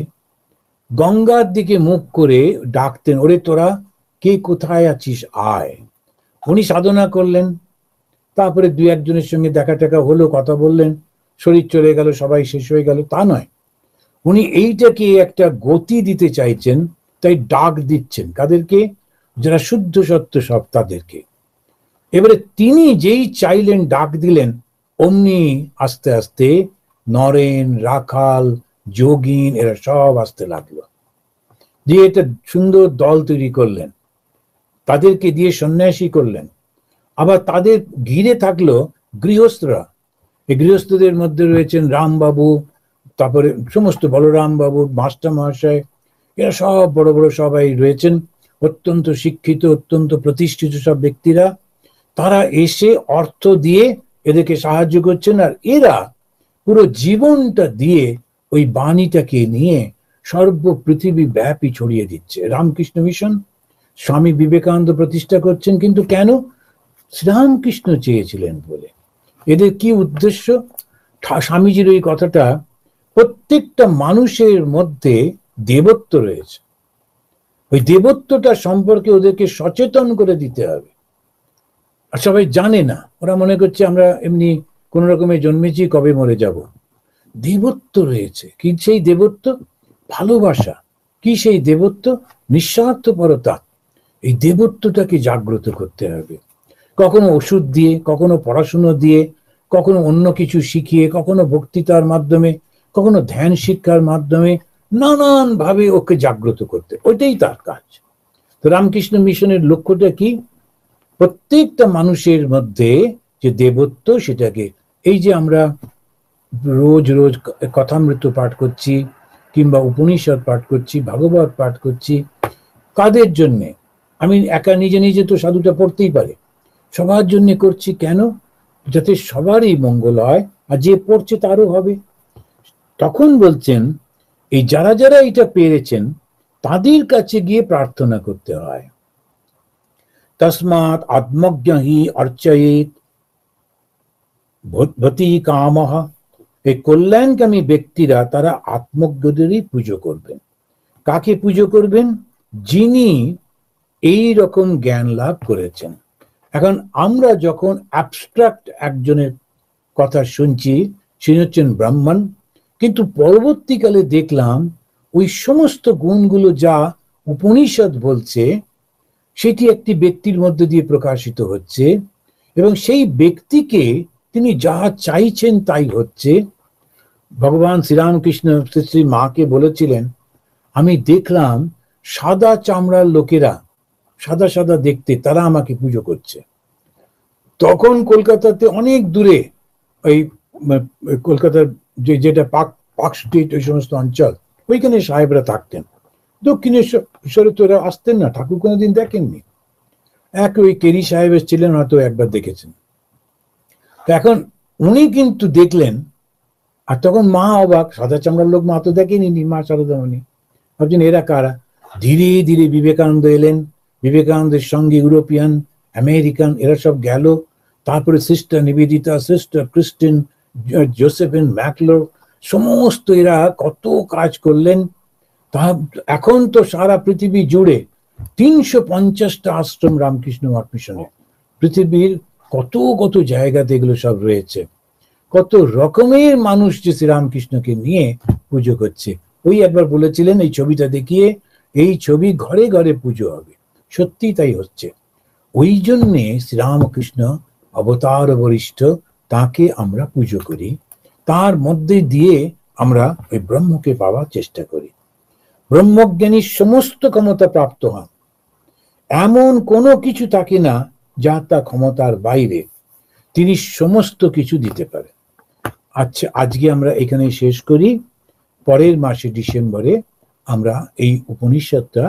গঙ্গার দিকে মুখ করে ডাকতেন, ওরে তোরা কে কোথায় আছিস, আয়। উনি সাধনা করলেন, তারপরে 2-1 জনের সঙ্গে দেখা টাকা হলো, কথা বললেন, শরীর চলে গেল, সবাই শেষ হয়ে গেল, তা নয়। উনি এইটাকে একটা গতি দিতে চাইছেন, তাই ডাক দিচ্ছেন কাদেরকে? যারা শুদ্ধ সত্য সব, তাদেরকে। এবারে তিনি যেই চাইলেন, ডাক দিলেন, অমনি আস্তে আস্তে নরেন, রাখাল, যোগিন, এরা সব আসতে লাগলো, দিয়ে একটা সুন্দর দল তৈরি করলেন, তাদেরকে দিয়ে সন্ন্যাসী করলেন। আবার তাদের ঘিরে থাকলো গৃহস্থরা। এই গৃহস্থদের মধ্যে রয়েছেন রামবাবু, তারপরে সমস্ত বলরাম বাবু, মাস্টার মহাশয়, এরা সব বড় বড় সবাই রয়েছেন, অত্যন্ত শিক্ষিত, অত্যন্ত প্রতিষ্ঠিত সব ব্যক্তিরা। তারা এসে অর্থ দিয়ে এদেরকে সাহায্য করছেন, আর এরা পুরো জীবনটা দিয়ে ওই বাণীটাকে নিয়ে সর্ব পৃথিবী ব্যাপী ছড়িয়ে দিচ্ছে। রামকৃষ্ণ মিশন স্বামী বিবেকানন্দ প্রতিষ্ঠা করছেন, কিন্তু কেন? শ্রীরামকৃষ্ণ চেয়েছিলেন বলে। এদের কি উদ্দেশ্য? স্বামীজির ওই কথাটা, প্রত্যেকটা মানুষের মধ্যে দেবত্ব রয়েছে, ওই দেবত্বটা সম্পর্কে ওদেরকে সচেতন করে দিতে হবে। আর সবাই জানে না, ওরা মনে করছে আমরা এমনি কোন রকমে জন্মেছি, কবে মরে যাব। দেবত্ব রয়েছে। কি সেই দেবত্ব? ভালোবাসা। কি সেই দেবত্ব? নিঃস্বার্থপরতা। এই দেবত্বটাকে জাগ্রত করতে হবে। কখনো ওষুধ দিয়ে, কখনো পড়াশুনো দিয়ে, কখনো অন্য কিছু শিখিয়ে, কখনো বক্তৃতার মাধ্যমে, কখনো ধ্যান শিক্ষার মাধ্যমে নানান ভাবে ওকে জাগ্রত করতে, ওইটাই তার কাজ। তো রামকৃষ্ণ মিশনের লক্ষ্যটা কি? প্রত্যেকটা মানুষের মধ্যে যে দেবত্ব, সেটাকে, এই যে আমরা রোজ রোজ কথামৃত পাঠ করছি, কিংবা উপনিষদ পাঠ করছি, ভাগবত পাঠ করছি, কাদের জন্যে? আমি একা নিজে নিজে তো সাধুটা পড়তেই পারে, সবার জন্য করছি কেন? যাতে সবারই মঙ্গল হয়, আর যে পড়ছে তারও হবে। তখন বলছেন এই যারা যারা এটা পেরেছেন তাদের কাছে গিয়ে প্রার্থনা করতে হয়। তসমাৎ আত্মজ্ঞ হি অর্চয়েত ভতি কামহ। এই কল্যাণকামী ব্যক্তিরা তারা আত্মজ্ঞদেরই পুজো করবেন। কাকে পুজো করবেন? যিনি এই রকম জ্ঞান লাভ করেছেন। এখন আমরা যখন অ্যাবস্ট্রাক্ট একজনের কথা শুনছি, তিনি হচ্ছেন ব্রাহ্মণ, কিন্তু পরবর্তীকালে দেখলাম ওই সমস্ত গুণগুলো যা উপনিষদ বলছে সেটি একটি ব্যক্তির মধ্যে দিয়ে প্রকাশিত হচ্ছে, এবং সেই ব্যক্তিকে তিনি যাহা চাইছেন তাই হচ্ছে। ভগবান শ্রীরামকৃষ্ণ শ্রী মাকে বলেছিলেন, আমি দেখলাম সাদা চামড়ার লোকেরা, সাদা সাদা দেখতে, তারা আমাকে পুজো করছে। তখন কলকাতাতে অনেক দূরে, ওই কলকাতার যেটা পার্ক স্ট্রিট, ওই সমস্ত অঞ্চল, ওইখানে সাহেবরা থাকতেন। দক্ষিণেশ্বরে তো এরা আসতেন না, ঠাকুর কোনোদিন দেখেননি। এক ওই কেরি সাহেব ছিলেন, হয়তো একবার দেখেছেন। এখন উনি কিন্তু দেখলেন, আর তখন মা অবাক, সাদা চামড়ার লোক মা তো দেখেনি, মা শারদামণি। ভাবছেন এরা কারা? ধীরে ধীরে বিবেকানন্দ এলেন, বিবেকানন্দের সঙ্গে ইউরোপিয়ান, আমেরিকান এরা সব গেল। তারপরে sister Nivedita, sister Christine, Josephine MacLeod, সমস্ত এরা কত কাজ করলেন। তা এখন তো সারা পৃথিবী জুড়ে 350টা আশ্রম রামকৃষ্ণ মঠ মিশনে, পৃথিবীর কত কত জায়গাতে এগুলো সব রয়েছে। কত রকমের মানুষ যে শ্রীরামকৃষ্ণকে নিয়ে পুজো করছে। ওই একবার বলেছিলেন এই ছবিটা দেখিয়ে, এই ছবি ঘরে ঘরে পুজো হবে। সত্যি তাই হচ্ছে। ওই জন্যে শ্রীরামকৃষ্ণ অবতার বরিষ্ঠ, তাকে আমরা পুজো করি, তার মধ্যে দিয়ে আমরা ওই ব্রহ্মকে পাওয়ার চেষ্টা করি। ব্রহ্মজ্ঞানীর সমস্ত ক্ষমতা প্রাপ্ত হন, এমন কোনো কিছু থাকে না যা তা ক্ষমতার বাইরে, তিনি সমস্ত কিছু দিতে পারেন। আচ্ছা, আজকে আমরা এখানে শেষ করি। পরের মাসে ডিসেম্বরে আমরা এই উপনিষদটা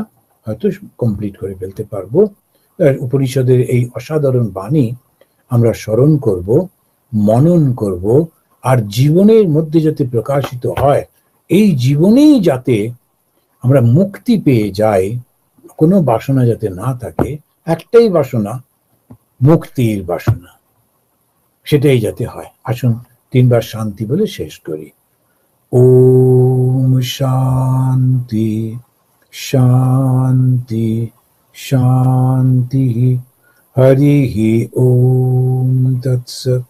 হয়তো কমপ্লিট করে ফেলতে পারবো। উপনিষদের এই অসাধারণ বাণী আমরা স্মরণ করব, মনন করব, আর জীবনের মধ্যে যাতে প্রকাশিত হয়, এই জীবনেই যাতে আমরা মুক্তি পেয়ে যাই, কোনো বাসনা যাতে না থাকে, একটাই বাসনা, মুক্তির বাসনা, সেটাই যাতে হয়। আসুন 3 বার শান্তি বলে শেষ করি। ওম শান্তি শান্তি শান্তি। হরি ওম তৎসৎ।